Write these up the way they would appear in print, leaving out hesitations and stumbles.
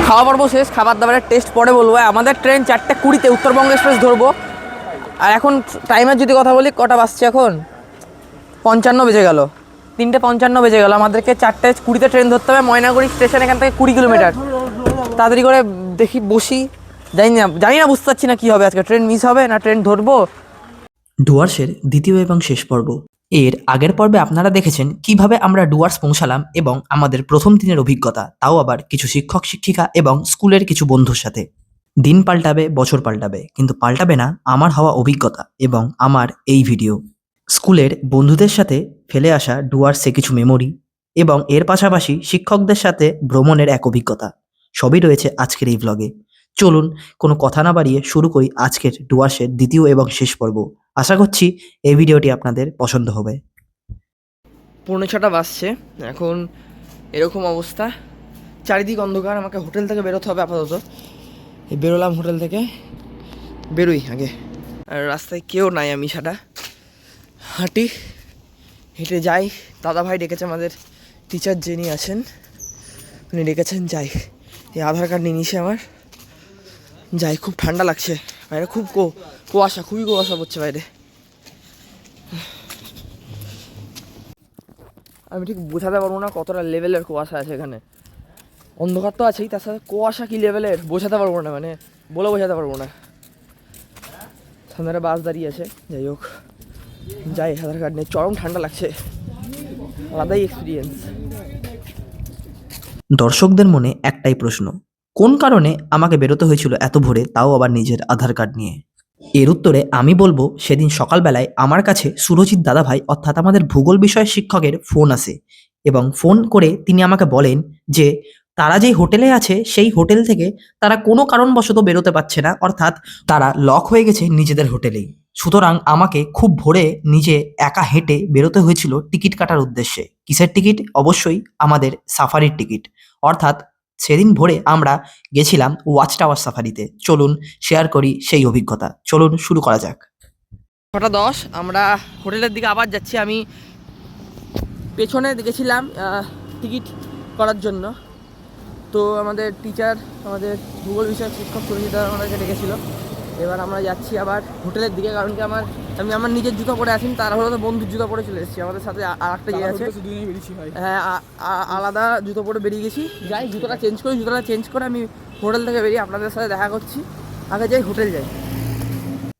খাওয়া পর্ব শেষ, খাবার দাবারের টেস্ট পরে বলবো। আমাদের ট্রেন 4:20 উত্তরবঙ্গ এক্সপ্রেস ধরবো। আর এখন টাইমের যদি কথা বলি, কটা বাজছে এখন? 55 বেজে গেল, 3:55 বেজে গেল। আমাদেরকে 4:20 ট্রেন ধরতে হবে। ময়নাগুড়ি স্টেশন এখান থেকে 20 কিলোমিটার। তাড়াতাড়ি করে দেখি বসি। জানি না বুঝতে পারছি না কী হবে আজকে, ট্রেন মিস হবে না ট্রেন ধরবো। ডুয়ার্সের দ্বিতীয় এবং শেষ পর্ব। এর আগের পর্বে আপনারা দেখেছেন কিভাবে আমরা ডুয়ার্স পৌঁছালাম এবং আমাদের প্রথম দিনের অভিজ্ঞতা, তাও আবার কিছু শিক্ষক শিক্ষিকা এবং স্কুলের কিছু বন্ধুর সাথে। দিন পাল্টাবে, বছর পাল্টাবে, কিন্তু পাল্টাবে না আমার হওয়া অভিজ্ঞতা এবং আমার এই ভিডিও। স্কুলের বন্ধুদের সাথে ফেলে আসা ডুয়ার্সে কিছু মেমোরি এবং এর পাশাপাশি শিক্ষকদের সাথে ভ্রমণের এক অভিজ্ঞতা, সবই রয়েছে আজকের এই ভ্লগে। চলুন কোনো কথা না বাড়িয়ে শুরু করি আজকের ডুয়ার্সের দ্বিতীয় এবং শেষ পর্ব। আশা করছি এই ভিডিওটি আপনাদের পছন্দ হবে। 6:45 বাজছে এখন। এরকম অবস্থা, চারিদিক অন্ধকার। আমাকে হোটেল থেকে বেরোতে হবে আপাতত। বেরোলাম হোটেল থেকে, বেরোই আগে। আর রাস্তায় কেউ নাই, আমি ছাড়া। হাঁটি, হেঁটে যাই। দাদা ভাই ডেকেছে, আমাদের টিচার যিনি আছেন উনি ডেকেছেন। যাই, এই আধার কার্ড নিয়ে নিছে আমার। যাই, খুব ঠান্ডা লাগছে বাইরে, খুব কুয়াশা, খুবই কুয়াশা পড়ছে বাইরে। আমি ঠিক বোঝাতে পারবো না কতটা লেভেলের কুয়াশা আছে এখানে। অন্ধকার তো আছেই, তার সাথে কুয়াশা কী লেভেলের বোঝাতে পারবো না, মানে বলে বোঝাতে পারবো না। সামনে বাস দাঁড়িয়ে আছে। যাই হোক, যাই আধার কার্ড নিয়ে। চরম ঠান্ডা লাগছে, আলাদাই এক্সপিরিয়েন্স। দর্শকদের মনে একটাই প্রশ্ন, কোন কারণে আমাকে বেরোতে হয়েছিল এত ভোরে, তাও আবার নিজের আধার কার্ড নিয়ে? এর উত্তরে আমি বলবো, সেদিন সকালবেলায় আমার কাছে সুরজিৎ দাদাভাই অর্থাৎ আমাদের ভূগোল বিষয়ের শিক্ষকের ফোন আসে এবং ফোন করে তিনি আমাকে বলেন যে তারা যেই হোটেলে আছে সেই হোটেল থেকে তারা কোনো কারণবশত বেরোতে পারছে না, অর্থাৎ তারা লক হয়ে গেছে নিজেদের হোটেলেই। সুতরাং আমাকে খুব ভোরে নিজে একা হেঁটে বেরোতে হয়েছিল টিকিট কাটার উদ্দেশ্যে। কিসের টিকিট? অবশ্যই আমাদের সাফারির টিকিট। অর্থাৎ সেদিন ভোরে আমরা গেছিলাম ওয়াচ টাওয়ার সাফারিতে। চলুন শেয়ার করি সেই অভিজ্ঞতা। চলুন শুরু করা যাক। 6:10 আমরা হোটেলের দিকে আবার যাচ্ছি। আমি পেছনে গেছিলাম টিকিট করার জন্য। তো আমাদের টিচার, আমাদের ভূগোল বিষয়ক শিক্ষক সুরজিৎ আমাদেরকে ডেকেছিল। এবার আমরা যাচ্ছি আবার হোটেলের দিকে, কারণ কি আমি আমার নিজের জুতো পরে আসিনি, তার হলো তো বন্ধুর জুতো পরে চলে এসেছি। আমাদের সাথে আর একটা ইয়ে আছে, হ্যাঁ, আলাদা জুতো পরে বেরিয়ে গেছি। যাই, জুতোটা চেঞ্জ করে আমি হোটেল থেকে বেরিয়ে আপনাদের সাথে দেখা করছি। আগে যাই, হোটেল যাই।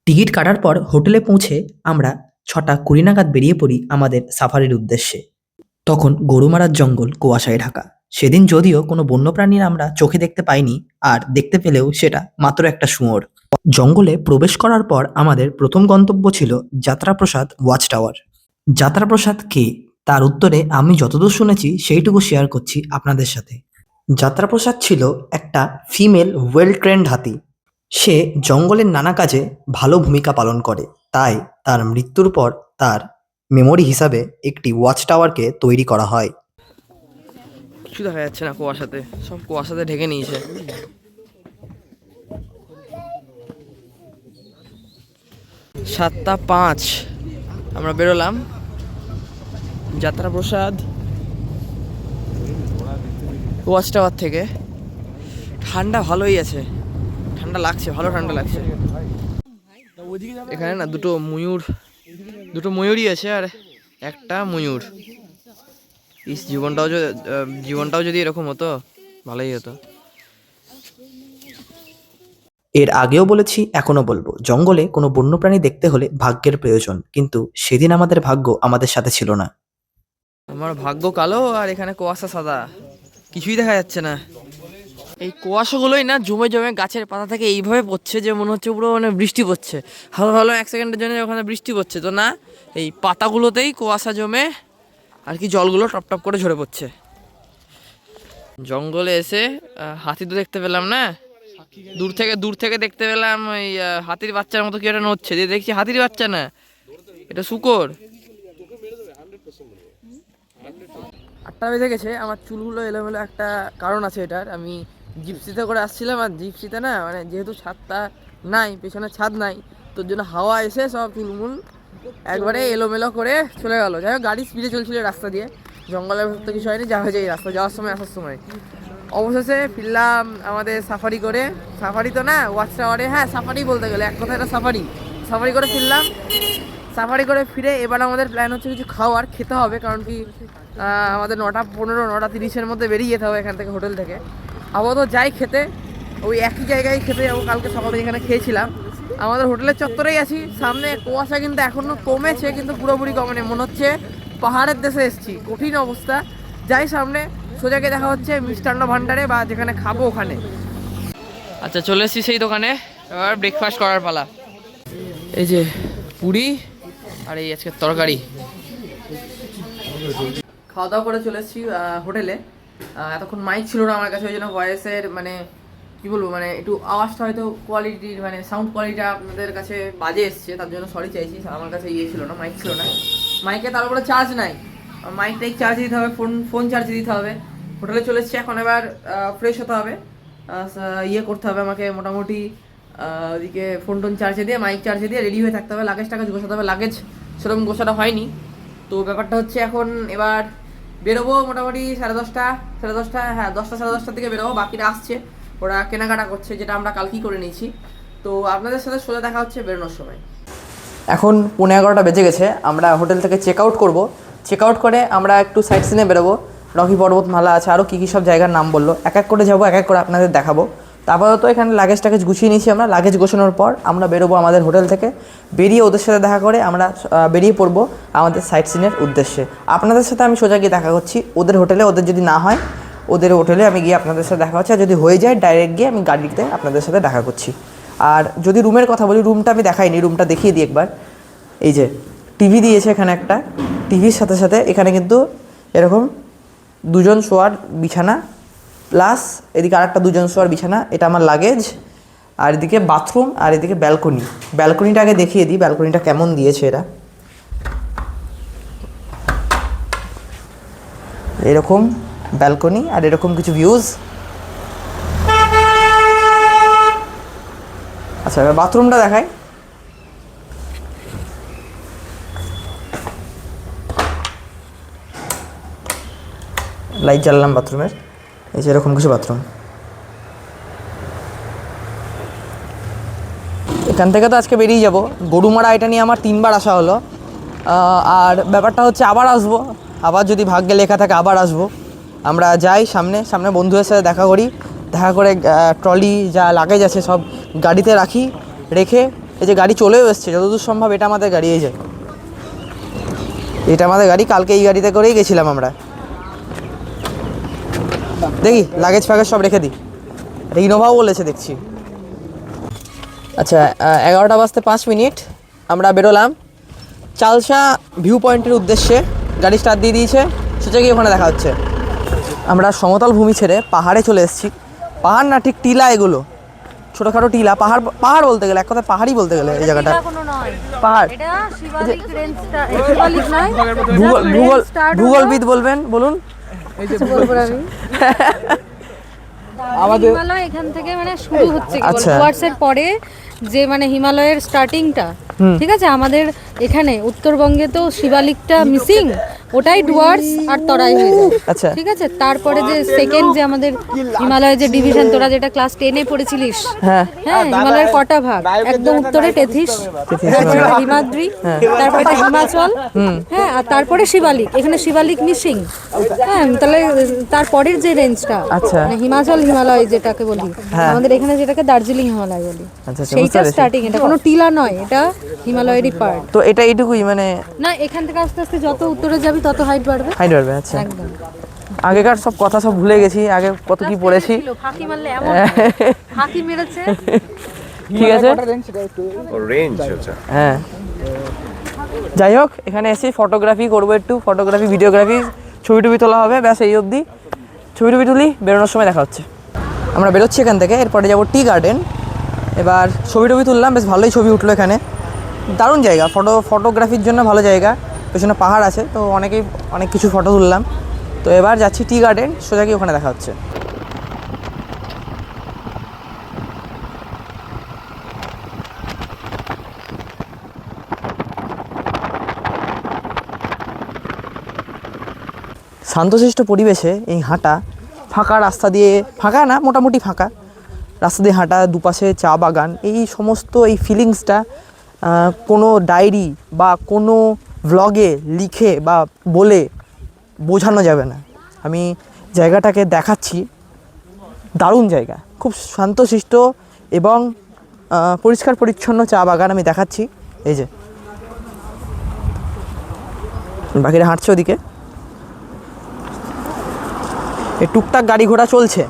টিকিট কাটার পর হোটেলে পৌঁছে আমরা 6:20 নাগাদ বেরিয়ে পড়ি আমাদের সাফারির উদ্দেশ্যে। তখন গরুমারার জঙ্গল কুয়াশায় ঢাকা। সেদিন যদিও কোনো বন্যপ্রাণীর আমরা চোখে দেখতে পাইনি, আর দেখতে পেলেও সেটা মাত্র একটা শুয়োর। জঙ্গলে প্রবেশ করার পর আমাদের প্রথম গন্তব্য ছিল যাত্রাপ্রসাদ ওয়াচ টাওয়ার। যাত্রাপ্রসাদ কে, তার উত্তরে আমি যতদূর শুনেছি সেইটুকু শেয়ার করছি আপনাদের সাথে। যাত্রাপ্রসাদ ছিল একটা ফিমেল ওয়েল ট্রেন্ড হাতি। সে জঙ্গলের নানা কাজে ভালো ভূমিকা পালন করে, তাই তার মৃত্যুর পর তার মেমোরি হিসাবে একটি ওয়াচ টাওয়ারকে তৈরি করা হয়। কিছু দেখা যাচ্ছে না, কুয়াশাতে সব কুয়াশাতে ঢেকে নিয়েছে। 7:05 আমরা বেরোলাম যাত্রাপ্রসাদ ওয়াচ টাওয়ার থেকে। ঠান্ডা ভালোই আছে, ঠান্ডা লাগছে, ভালো ঠান্ডা লাগছে। এখানে না দুটো ময়ূরই আছে, আর একটা ময়ূর। জীবনটাও যদি এরকম হতো ভালোই হতো। এর আগেও বলেছি, এখনো বলবো, জঙ্গলে কোনো বন্যপ্রাণী দেখতে হলে ভাগ্যের প্রয়োজন, কিন্তু সেদিন আমাদের ভাগ্য আমাদের সাথে ছিল না। আমার ভাগ্য কালো, আর এখানে কুয়াশা সাদা, কিছুই দেখা যাচ্ছে না। এই কুয়াশাগুলোই না জমে জমে গাছের পাতা থেকে এইভাবে পড়ছে যে মনে হচ্ছে পুরো মানে বৃষ্টি পড়ছে। ভালো ভালো 1 সেকেন্ডের জন্য ওখানে বৃষ্টি পড়ছে, তো না, এই পাতাগুলোতেই কুয়াশা জমে আর কি জলগুলো টপ টপ করে ঝরে পড়ছে। জঙ্গলে এসে হাতি তো দেখতে পেলাম না, দূর থেকে দেখতে পেলাম ওই হাতির বাচ্চার মতো কি একটা নড়ছে, যে দেখছি হাতির বাচ্চা না, এটা শূকর। 8টা বেজে গেছে। আমার চুলগুলো এলোমেলো, একটা কারণ আছে এটার। আমি জিপসিতে করে আসছিলাম, আর জিপসিতে না মানে যেহেতু ছাদটা নাই, পেছনে ছাদ নাই, তোর জন্য হাওয়া এসে সব চুলমুল একবারে এলোমেলো করে চলে গেল। যাই হোক, গাড়ি স্পিডে চলছিল রাস্তা দিয়ে, জঙ্গলের ভেতর কিছু হয়নি, যা হয়েছে এই রাস্তা যাওয়ার সময় আসার সময়। অবশেষে ফিরলাম আমাদের সাফারি করে, সাফারি তো না ওয়াচ টাওয়ারে, হ্যাঁ সাফারি বলতে গেলে এক কথা, এটা সাফারি সাফারি করে ফিরলাম। সাফারি করে ফিরে এবার আমাদের প্ল্যান হচ্ছে কিছু খাওয়ার খেতে হবে, কারণ কি আমাদের 9:15 9:30-এর মধ্যে বেরিয়ে যেতে হবে এখান থেকে, হোটেল থেকে। আপাতত যাই খেতে, ওই একই জায়গায় খেতে যাবো, কালকে সকালে যেখানে খেয়েছিলাম। আমাদের হোটেলের চত্বরেই আছি, সামনে কুয়াশা কিন্তু এখনও কমেছে, কিন্তু পুরোপুরি কমেনি, মনে হচ্ছে পাহাড়ের দেশে এসেছি, কঠিন অবস্থা। যাই সামনে, সোজাকে দেখা হচ্ছে মিষ্টান্ন ভান্ডারে বা যেখানে খাবো ওখানে। আচ্ছা চলে এসেছি সেই দোকানে, এবার ব্রেকফাস্ট করার পালা। এই যে পুরি আর এই আজকে তরকারি। খাওয়া দাওয়া করে চলে এসেছি হোটেলে। এতক্ষণ মাইক ছিল না আমার কাছে, ওই জন্য ভয়েসের মানে কী বলবো, মানে একটু আওয়াজটা হয়তো কোয়ালিটির মানে সাউন্ড কোয়ালিটিটা আপনাদের কাছে বাজে এসছে, তার জন্য সরি চাইছি। আমার কাছে ছিল না, মাইক ছিল না, মাইকে তার উপরে চার্জ নাই, মাইকটাই চার্জ দিতে হবে, ফোন চার্জ দিতে হবে। হোটেলে চলে এসেছি এখন, এবার ফ্রেশ হতে হবে, করতে হবে আমাকে মোটামুটি, ওদিকে টোন চার্জে দিয়ে মাইক চার্জে দিয়ে রেডি হয়ে থাকতে হবে, লাগেজ টাগেজ গোছাতে হবে। লাগেজ সেরকম গোছানো হয়নি, তো ব্যাপারটা হচ্ছে এখন এবার বেরোবো মোটামুটি 10:30 হ্যাঁ 10:30 দিকে বেরোবো। বাকিরা আসছে, ওরা কেনাকাটা করছে, যেটা আমরা কালকেই করে নিয়েছি। তো আপনাদের সাথে সোজা দেখা হচ্ছে বেরোনোর সময়। এখন 11:15 বেজে গেছে, আমরা হোটেল থেকে চেক আউট করবো। চেক আউট করে আমরা একটু সাইট সিনে বেরোবো, রকি পর্বতমালা আছে, আরও কী কী সব জায়গার নাম বললো, এক এক করে যাবো, এক এক করে আপনাদের দেখাবো। তারপরে তো এখানে লাগেজ টাগেজ গুছিয়ে নিয়েছি আমরা, লাগেজ গোছানোর পর আমরা বেরোবো আমাদের হোটেল থেকে। বেরিয়ে ওদের সাথে দেখা করে আমরা বেরিয়ে পড়বো আমাদের সাইট সিনের উদ্দেশ্যে। আপনাদের সাথে আমি সোজা গিয়ে দেখা করছি ওদের হোটেলে, ওদের যদি না হয় ওদের হোটেলে আমি গিয়ে আপনাদের সাথে দেখা হচ্ছে, আর যদি হয়ে যায় ডাইরেক্ট গিয়ে আমি গাড়িতে আপনাদের সাথে দেখা করছি। আর যদি রুমের কথা বলি, রুমটা আমি দেখাইনি, রুমটা দেখিয়ে দিই একবার। এই যে টিভি দিয়েছে এখানে একটা, টিভির সাথে সাথে এখানে কিন্তু এরকম 2জন শোয়ার বিছানা, প্লাস এদিকে আরেকটা 2জন শোয়ার বিছানা, এটা আমার লাগেজ, আর এদিকে বাথরুম, আর এদিকে ব্যালকনি। ব্যালকনিটা আগে দেখিয়ে দিই, ব্যালকনিটা কেমন দিয়েছে এরা। এরকম ব্যালকনি আর এরকম কিছু ভিউজ। আচ্ছা এবার বাথরুমটা দেখাই। লাইট জ্বাললাম বাথরুমের, এই যে এরকম কিছু বাথরুম। এখান থেকে তো আজকে বেরিয়ে যাব। গরুমারা এটা নিয়ে আমার 3বার আসা হলো, আর ব্যাপারটা হচ্ছে আবার আসবো, আবার যদি ভাগ্যে লেখা থাকে আবার আসবো। আমরা যাই সামনে বন্ধুদের সাথে দেখা করি, দেখা করে ট্রলি যা লাগেজ আছে সব গাড়িতে রেখে এই যে গাড়ি চলেও এসছে, যতদূর সম্ভব এটা আমাদের গাড়ি, এই যে এটা আমাদের গাড়ি, কালকে এই গাড়িতে করেই গেছিলাম আমরা। দেখি লাগেজ ফ্যাগেজ সব রেখে দিই, এটা ইনোভাও বলেছে দেখছি। আচ্ছা 11:05 আমরা বেরোলাম চালসা ভিউ পয়েন্টের উদ্দেশ্যে, গাড়ি স্টার্ট দিয়ে দিয়েছে, সোজা গিয়ে ওখানে দেখা হচ্ছে। আমরা সমতল ভূমি ছেড়ে পাহাড়ে চলে এসেছি। পাহাড় না, ঠিক টিলা, এগুলো ছোটোখাটো টিলা। পাহাড় বলতে গেলে এক কথা পাহাড়ই বলতে গেলে এই জায়গাটা পাহাড়। ভূগোলবিদ বলবেন, বলুন। আমাদের হিমালয় এখান থেকে মানে শুরু হচ্ছে, ডুয়ার্সের পরে যে মানে হিমালয়ের স্টার্টিংটা, ঠিক আছে। আমাদের এখানে উত্তরবঙ্গে তো শিবালিকটা মিসিং, ওটাই ডুয়ার্স আর তরাই হয়ে যায়, আচ্ছা ঠিক আছে। তারপরে যে সেকেন্ড যে আমাদের হিমালয়ের যে ডিভিশন, তোরা যেটা ক্লাস 10-এ পড়েছিলিস, হ্যাঁ হিমালয়ের কটা ভাগ, একদম উত্তরে তেথিস, হিমাদ্রি, তারপরে হিমাচল, হ্যাঁ, আর তারপরে শিবালিক। এখানে শিবালিক মিসিং, হ্যাঁ, তাহলে তারপরের যে রেঞ্জটা মানে হিমাচল হিমালয় যেটাকে বলি, আমাদের এখানে যেটাকে দার্জিলিং হিমালয় বলি, সেইটা স্টার্টিং। এটা কোনো টিলা নয়, এটা হিমালয়েরই পার্ট। তো এটা এইটুকুই মানে না, এখান থেকে আস্তে আস্তে যত উত্তরে যাবি তত হাইট বাড়বে। আচ্ছা একদম আগেকার সব কথা সব ভুলে গেছি, আগে কত কি পড়েছি। ফাঁকি মারলে এমন ফাঁকি মেরেছে, ঠিক আছে হ্যাঁ। যাই হোক, এখানে এসে ফটোগ্রাফি করবো, একটু ফটোগ্রাফি ভিডিওগ্রাফি, ছবি টবি তোলা হবে, ব্যাস এই অবধি। ছবি টবি তুলি, বেরোনোর সময় দেখা হচ্ছে। আমরা বেরোচ্ছি এখান থেকে, এরপরে যাবো টি গার্ডেন। এবার ছবি টবি তুললাম, বেশ ভালোই ছবি উঠলো এখানে, দারুণ জায়গা, ফটোগ্রাফির জন্য ভালো জায়গা। পেছনে পাহাড় আছে, তো অনেক কিছু ফটো তুললাম। তো এবার যাচ্ছি টি গার্ডেন, সোজা গিয়ে ওখানে দেখা হচ্ছে। শান্তশিষ্ট পরিবেশে এই হাঁটা ফাঁকা রাস্তা দিয়ে, ফাঁকা না মোটামুটি ফাঁকা রাস্তা দিয়ে হাঁটা, দুপাশে চা বাগান, এই সমস্ত এই ফিলিংসটা কোনো ডায়েরি বা কোনো ভ্লগে লিখে বা বলে বোঝানো যাবে না। আমি জায়গাটাকে দেখাচ্ছি, দারুণ জায়গা, খুব শান্তশিষ্ট এবং পরিষ্কার পরিচ্ছন্ন চা বাগান আমি দেখাচ্ছি। এই যে বাকিরা হাঁটছে ওদিকে, এই টুকটাক গাড়ি ঘোড়া চলছে।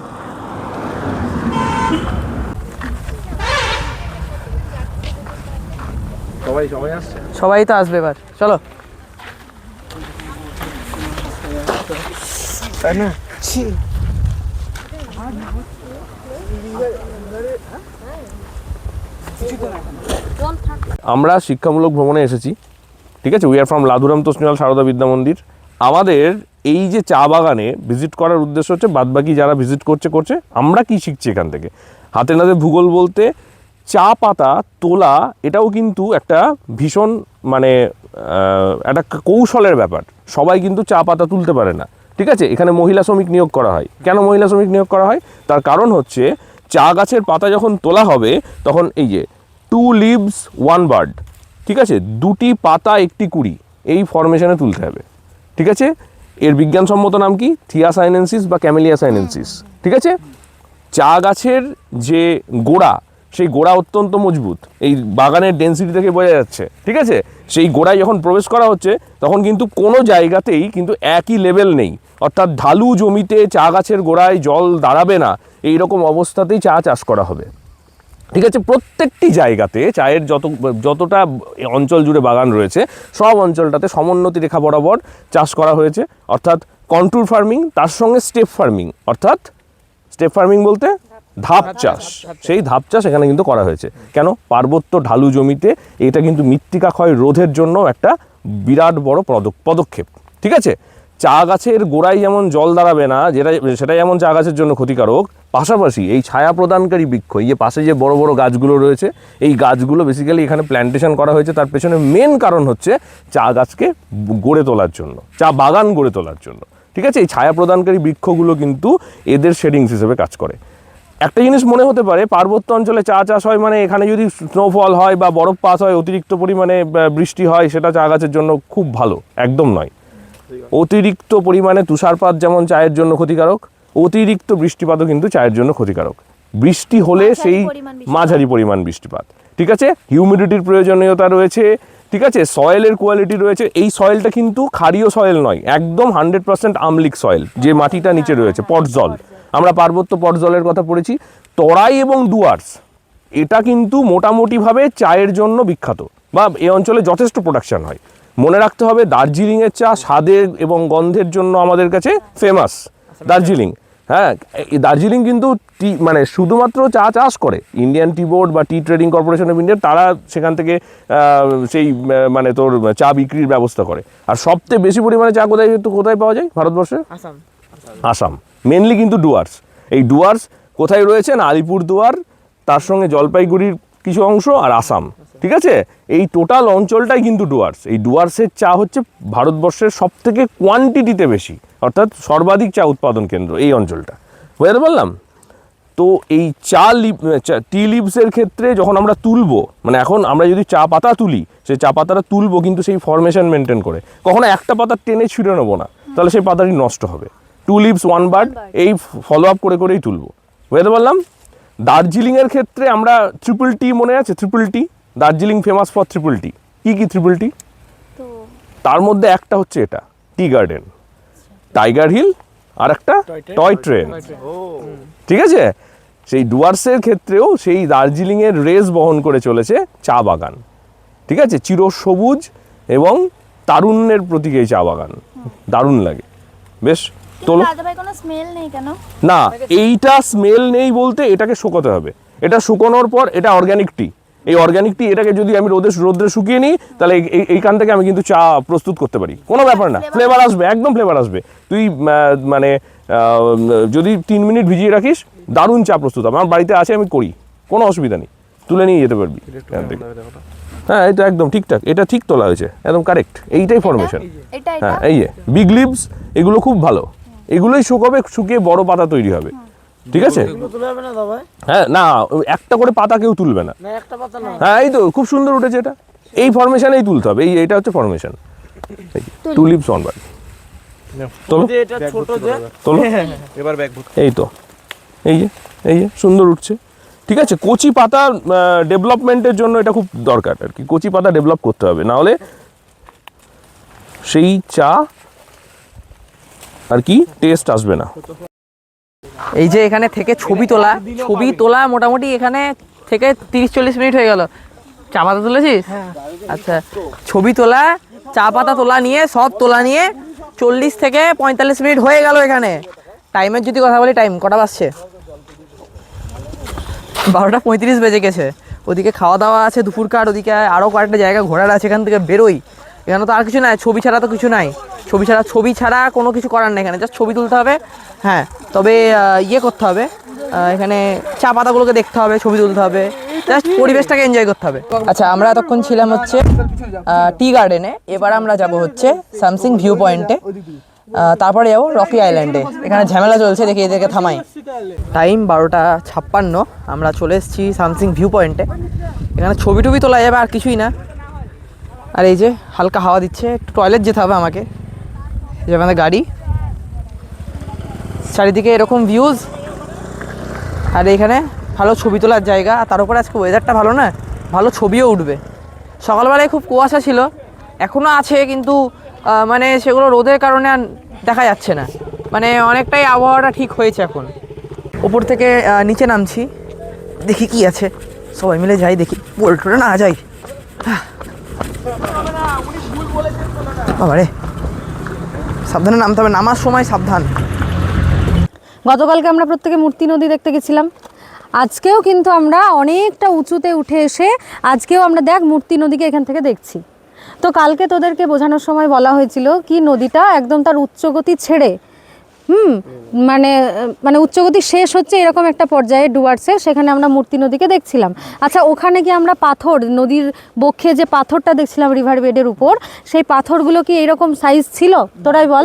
সবাই তো আসবে এবার, চলো। তাই না? আমরা শিক্ষামূলক ভ্রমণে এসেছি, ঠিক আছে। We are from Ladhuram তোষনিওয়াল Sarada বিদ্যা মন্দির। আমাদের এই যে চা বাগানে ভিজিট করার উদ্দেশ্য হচ্ছে, বাদবাকি যারা ভিজিট করছে আমরা কি শিখছি এখান থেকে। হাতে নাতে ভূগোল বলতে চা পাতা তোলা এটাও কিন্তু একটা ভীষণ মানে একটা কৌশলের ব্যাপার। সবাই কিন্তু চা পাতা তুলতে পারে না, ঠিক আছে। এখানে মহিলা শ্রমিক নিয়োগ করা হয়। কেন মহিলা শ্রমিক নিয়োগ করা হয়? তার কারণ হচ্ছে চা গাছের পাতা যখন তোলা হবে তখন এই যে 2 leaves 1 bird, ঠিক আছে, 2টি পাতা 1টি কুড়ি, এই ফরমেশনে তুলতে হবে, ঠিক আছে। এর বিজ্ঞানসম্মত নাম কি? থিয়াসাইনেন্সিস বা ক্যামেলিয়া সাইনেন্সিস, ঠিক আছে। চা গাছের যে গোড়া, সেই গোড়া অত্যন্ত মজবুত, এই বাগানের ডেন্সিটি থেকে বোঝা যাচ্ছে, ঠিক আছে। সেই গোড়ায় যখন প্রবেশ করা হচ্ছে তখন কিন্তু কোনো জায়গাতেই কিন্তু একই লেভেল নেই, অর্থাৎ ঢালু জমিতে চা গাছের গোড়ায় জল দাঁড়াবে না, এই রকম অবস্থাতেই চা চাষ করা হবে, ঠিক আছে। প্রত্যেকটি জায়গাতে চায়ের যতটা অঞ্চল জুড়ে বাগান রয়েছে সব অঞ্চলটাতে সমোন্নতি রেখা বরাবর চাষ করা হয়েছে, অর্থাৎ কন্ট্যুর ফার্মিং, তার সঙ্গে স্টেপ ফার্মিং, অর্থাৎ স্টেপ ফার্মিং বলতে ধাপ চাষ, সেই ধাপ চাষ এখানে কিন্তু করা হয়েছে। কেন? পার্বত্য ঢালু জমিতে এটা কিন্তু মৃত্তিকা ক্ষয় রোধের জন্য একটা বিরাট বড় পদক্ষেপ, ঠিক আছে। চা গাছের গোড়ায় যেমন জল দাঁড়াবে না, সেটা যেমন চা গাছের জন্য ক্ষতিকারক, পাশাপাশি এই ছায়া প্রদানকারী বৃক্ষ, এই যে পাশে যে বড় বড় গাছগুলো রয়েছে, এই গাছগুলো বেসিক্যালি এখানে প্ল্যান্টেশন করা হয়েছে। তার পেছনে মেন কারণ হচ্ছে চা গাছকে গড়ে তোলার জন্য, চা বাগান গড়ে তোলার জন্য, ঠিক আছে। এই ছায়া প্রদানকারী বৃক্ষগুলো কিন্তু এদের শেডিংস হিসেবে কাজ করে। একটা জিনিস মনে হতে পারে, পার্বত্য অঞ্চলে চা চাষ হয় মানে এখানে যদি স্নোফল হয় বা বরফপাত হয়, অতিরিক্ত পরিমাণে বৃষ্টি হয়, সেটা চা গাছের জন্য খুব ভালো, একদম নয়। অতিরিক্ত পরিমাণে তুষারপাত যেমন চায়ের জন্য ক্ষতিকারক, অতিরিক্ত বৃষ্টিপাতও কিন্তু চায়ের জন্য ক্ষতিকারক। বৃষ্টি হলে সেই মাঝারি পরিমাণ বৃষ্টিপাত, ঠিক আছে। হিউমিডিটির প্রয়োজনীয়তা রয়েছে, ঠিক আছে। সয়েলের কোয়ালিটি রয়েছে। এই সয়েলটা কিন্তু ক্ষারীয় সয়েল নয়, একদম 100% আমলিক সয়েল, যে মাটিটা নিচে রয়েছে, পটজল। আমরা পার্বত্য পটজলের কথা পড়েছি। তরাই এবং ডুয়ার্স, এটা কিন্তু মোটামুটিভাবে চায়ের জন্য বিখ্যাত, বা এই অঞ্চলে যথেষ্ট প্রোডাকশন হয়। মনে রাখতে হবে দার্জিলিংয়ের চা স্বাদের এবং গন্ধের জন্য আমাদের কাছে ফেমাস। দার্জিলিং, হ্যাঁ, দার্জিলিং কিন্তু মানে শুধুমাত্র চা চাষ করে ইন্ডিয়ান টি বোর্ড বা টি ট্রেডিং কর্পোরেশন অফ ইন্ডিয়া, তারা সেখান থেকে সেই মানে তোর চা বিক্রির ব্যবস্থা করে। আর সবচেয়ে বেশি পরিমাণে চা কোথায় পাওয়া যায় ভারতবর্ষে? আসাম, মেনলি কিন্তু ডুয়ার্স। এই ডুয়ার্স কোথায় রয়েছে না? আলিপুরদুয়ার, তার সঙ্গে জলপাইগুড়ির কিছু অংশ আর আসাম, ঠিক আছে। এই টোটাল অঞ্চলটাই কিন্তু ডুয়ার্স। এই ডুয়ার্সের চা হচ্ছে ভারতবর্ষের সবথেকে কোয়ান্টিটিতে বেশি, অর্থাৎ সর্বাধিক চা উৎপাদন কেন্দ্র এই অঞ্চলটা, বুঝতে পারলাম তো। এই টি লিভসের ক্ষেত্রে যখন আমরা তুলবো, মানে এখন আমরা যদি চা পাতা তুলি, সেই চা পাতাটা তুলবো কিন্তু সেই ফরমেশন মেনটেন করে, কখনো একটা পাতা টেনে ছিঁড়ে নেবো না, তাহলে সেই পাতাটি নষ্ট হবে। 2 leaves 1 bird, এই ফলো আপ করেই তুলবো, বুঝতে পারলাম। দার্জিলিংয়ের ক্ষেত্রে আমরা ট্রিপল টি, মনে আছে triple T? Darjeeling famous for triple T. কি ট্রিপল টি? তার মধ্যে একটা হচ্ছে এটা টি গার্ডেন, টাইগার হিল, আর একটা টয় ট্রেন, ঠিক আছে। সেই ডুয়ার্সের ক্ষেত্রেও সেই দার্জিলিংয়ের রেস বহন করে চলেছে চা বাগান, ঠিক আছে। চিরসবুজ এবং তারুণ্যের প্রতীক এই চা বাগান, দারুণ লাগে বেশ। তোলো না, এইটা স্মেল নেই বলতে এটাকে শুকোতে হবে। এটা শুকোনোর পর এটা অর্গ্যানিক টি। এই অর্গ্যানিক টি এটাকে যদি আমি রোদ্রে শুকিয়ে নিই, তাহলে এইখান থেকে আমি কিন্তু চা প্রস্তুত করতে পারি, কোনো ব্যাপার না। ফ্লেভার আসবে, একদম ফ্লেভার আসবে। তুই মানে যদি 3 মিনিট ভিজিয়ে রাখিস, দারুণ চা প্রস্তুত হবে। আমার বাড়িতে আছে, আমি করি, কোনো অসুবিধা নেই, তুলে নিয়ে যেতে পারবি। হ্যাঁ, এই তো একদম ঠিকঠাক, এটা ঠিক তোলা হয়েছে, একদম কারেক্ট, এইটাই ফরমেশন। হ্যাঁ, এই যে বিগ লিভস, এগুলো খুব ভালো, এগুলোই শুকাবে, শুকিয়ে বড় পাতা তৈরি হবে, ঠিক আছে? হ্যাঁ, না একটা করে পাতা কেউ তুলবে না। হ্যাঁ, এই তো খুব সুন্দর উঠেছে এটা, এই ফরমেশনেই তুলতে হবে, এটা হচ্ছে ফরমেশন টুলিপস অন বাড। তোলো তোলো, এই তো এই যে সুন্দর উঠছে, ঠিক আছে? কচি পাতা ডেভেলপমেন্টের জন্য এটা খুব দরকার আর কি, কচি পাতা ডেভেলপ করতে হবে, না হলে সেই চা আর কি টেস্ট আসবে না। এই যে এখানে থেকে ছবি তোলা মোটামুটি এখানে থেকে 30-40 মিনিট হয়ে গেল। চা পাতা তুলেছিস? আচ্ছা, ছবি তোলা, চা পাতা তোলা নিয়ে, সব তোলা নিয়ে 40 থেকে 45 মিনিট হয়ে গেল এখানে। টাইমের যদি কথা বলি, টাইম কটা বাজছে? 12:35 বেজে গেছে। ওদিকে খাওয়া দাওয়া আছে দুপুরকার, ওদিকে আরও কয়েকটা জায়গা ঘোরার আছে, এখান থেকে বেরোই। এখানে তো আর কিছু নাই, ছবি ছাড়া তো কিছু নাই, ছবি ছাড়া কোনো কিছু করার নেই এখানে, জাস্ট ছবি তুলতে হবে। হ্যাঁ, তবে ইয়ে করতে হবে, এখানে চা পাতাগুলোকে দেখতে হবে, ছবি তুলতে হবে, জাস্ট পরিবেশটাকে এনজয় করতে হবে। আচ্ছা, আমরা এতক্ষণ ছিলাম হচ্ছে টি গার্ডেনে, এবার আমরা যাব হচ্ছে সামসিং ভিউ পয়েন্টে, তারপরে যাবো রকি আইল্যান্ডে। এখানে ঝামেলা চলছে, দেখি এদেরকে থামাই। টাইম 12:56, আমরা চলে এসেছি সামসিং ভিউ পয়েন্টে। এখানে ছবি টবি তোলা যাবে, আর কিছুই না। আর এই যে হালকা হাওয়া দিচ্ছে, একটু টয়লেট যেতে হবে আমাকে। এই যে আমাদের গাড়ি, চারিদিকে এরকম ভিউজ, আর এখানে ভালো ছবি তোলার জায়গা। আর তার উপরে আজকে ওয়েদারটা ভালো না, ভালো ছবিও উঠবে। সকালবেলায় খুব কুয়াশা ছিল, এখনও আছে, কিন্তু মানে সেগুলো রোদের কারণে আর দেখা যাচ্ছে না, মানে অনেকটাই আবহাওয়াটা ঠিক হয়েছে এখন। ওপর থেকে নিচে নামছি, দেখি কি আছে, সবাই মিলে যাই, দেখি পোল্ট্রে না যাই। বাবা রে, সাবধানে নামতে হবে, নামার সময় সাবধান। গতকালকে আমরা প্রত্যেকে মূর্তি নদী দেখতে গেছিলাম, আজকেও কিন্তু আমরা অনেকটা উঁচুতে উঠে এসে আজকেও আমরা দেখ মূর্তি নদীকে এখান থেকে দেখছি। তো কালকে তোদেরকে বোঝানোর সময় বলা হয়েছিল কি নদীটা একদম তার উচ্চগতি ছেড়ে মানে উচ্চগতি শেষ হচ্ছে এরকম একটা পর্যায়ে ডুয়ার্সে, সেখানে আমরা মূর্তি নদীকে দেখছিলাম। আচ্ছা, ওখানে কি আমরা পাথর, নদীর বক্ষে যে পাথরটা দেখছিলাম রিভার বেডের উপর, সেই পাথরগুলো কি এরকম সাইজ ছিল? তোরাই বল।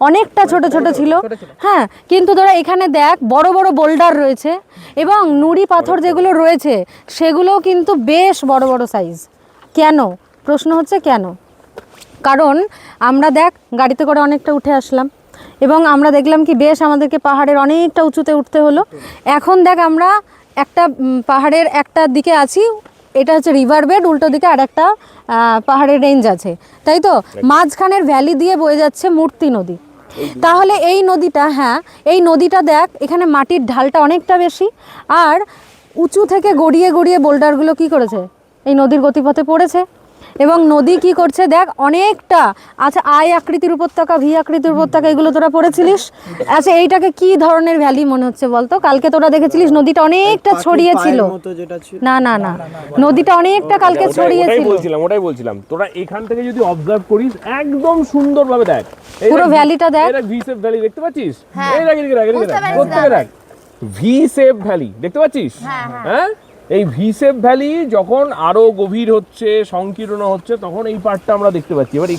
অনেকটা ছোট ছোট ছিল, হ্যাঁ, কিন্তু তোরা এখানে দেখ বড় বড় বোল্ডার রয়েছে এবং নুড়ি পাথর যেগুলো রয়েছে সেগুলোও কিন্তু বেশ বড় বড় সাইজ। কেন? প্রশ্ন হচ্ছে কেন? কারণ আমরা দেখ গাড়িতে করে অনেকটা উঠে আসলাম এবং আমরা দেখলাম কি বেশ আমাদেরকে পাহাড়ের অনেকটা উঁচুতে উঠতে হলো। এখন দেখ আমরা একটা পাহাড়ের একটা দিকে আছি, এটা হচ্ছে রিভার বেড, উল্টো দিকে আর একটা পাহাড়ের রেঞ্জ আছে, তাই তো? মাঝখানের ভ্যালি দিয়ে বয়ে যাচ্ছে মূর্তি নদী। তাহলে এই নদীটা, হ্যাঁ এই নদীটা দেখ, এখানে মাটির ঢালটা অনেকটা বেশি, আর উঁচু থেকে গড়িয়ে গড়িয়ে বোল্ডারগুলো কি করেছে, এই নদীর গতিপথে পড়েছে এবং নদী কি করছে দেখ অনেকটা। আচ্ছা, আই আকৃতির উপত্যকা, ভি আকৃতির উপত্যকা, এগুলো তোরা পড়েছিলিস। আচ্ছা, এইটাকে কি ধরনের ভ্যালি মনে হচ্ছে বলতো? কালকে তোরা দেখেছিলিস নদীটা অনেকটা ছড়িয়ে ছিল। না না না, নদীটা অনেকটা কালকে ছড়িয়ে ছিল। ওটাই বলছিলাম, তোরা এখান থেকে যদি অবজার্ভ করিস একদম সুন্দরভাবে দেখ, পুরো ভ্যালিটা দেখ। এটা ভি শেপ ভ্যালি দেখতে পাচ্ছিস? এই দেখ ভি শেপ ভ্যালি দেখতে পাচ্ছিস? হ্যাঁ, এই ভি শেপ ভ্যালি যখন আরো গভীর হচ্ছে, সংকীর্ণ হচ্ছে, তখন এই পার্টটা আমরা দেখতে পাচ্ছি। এবার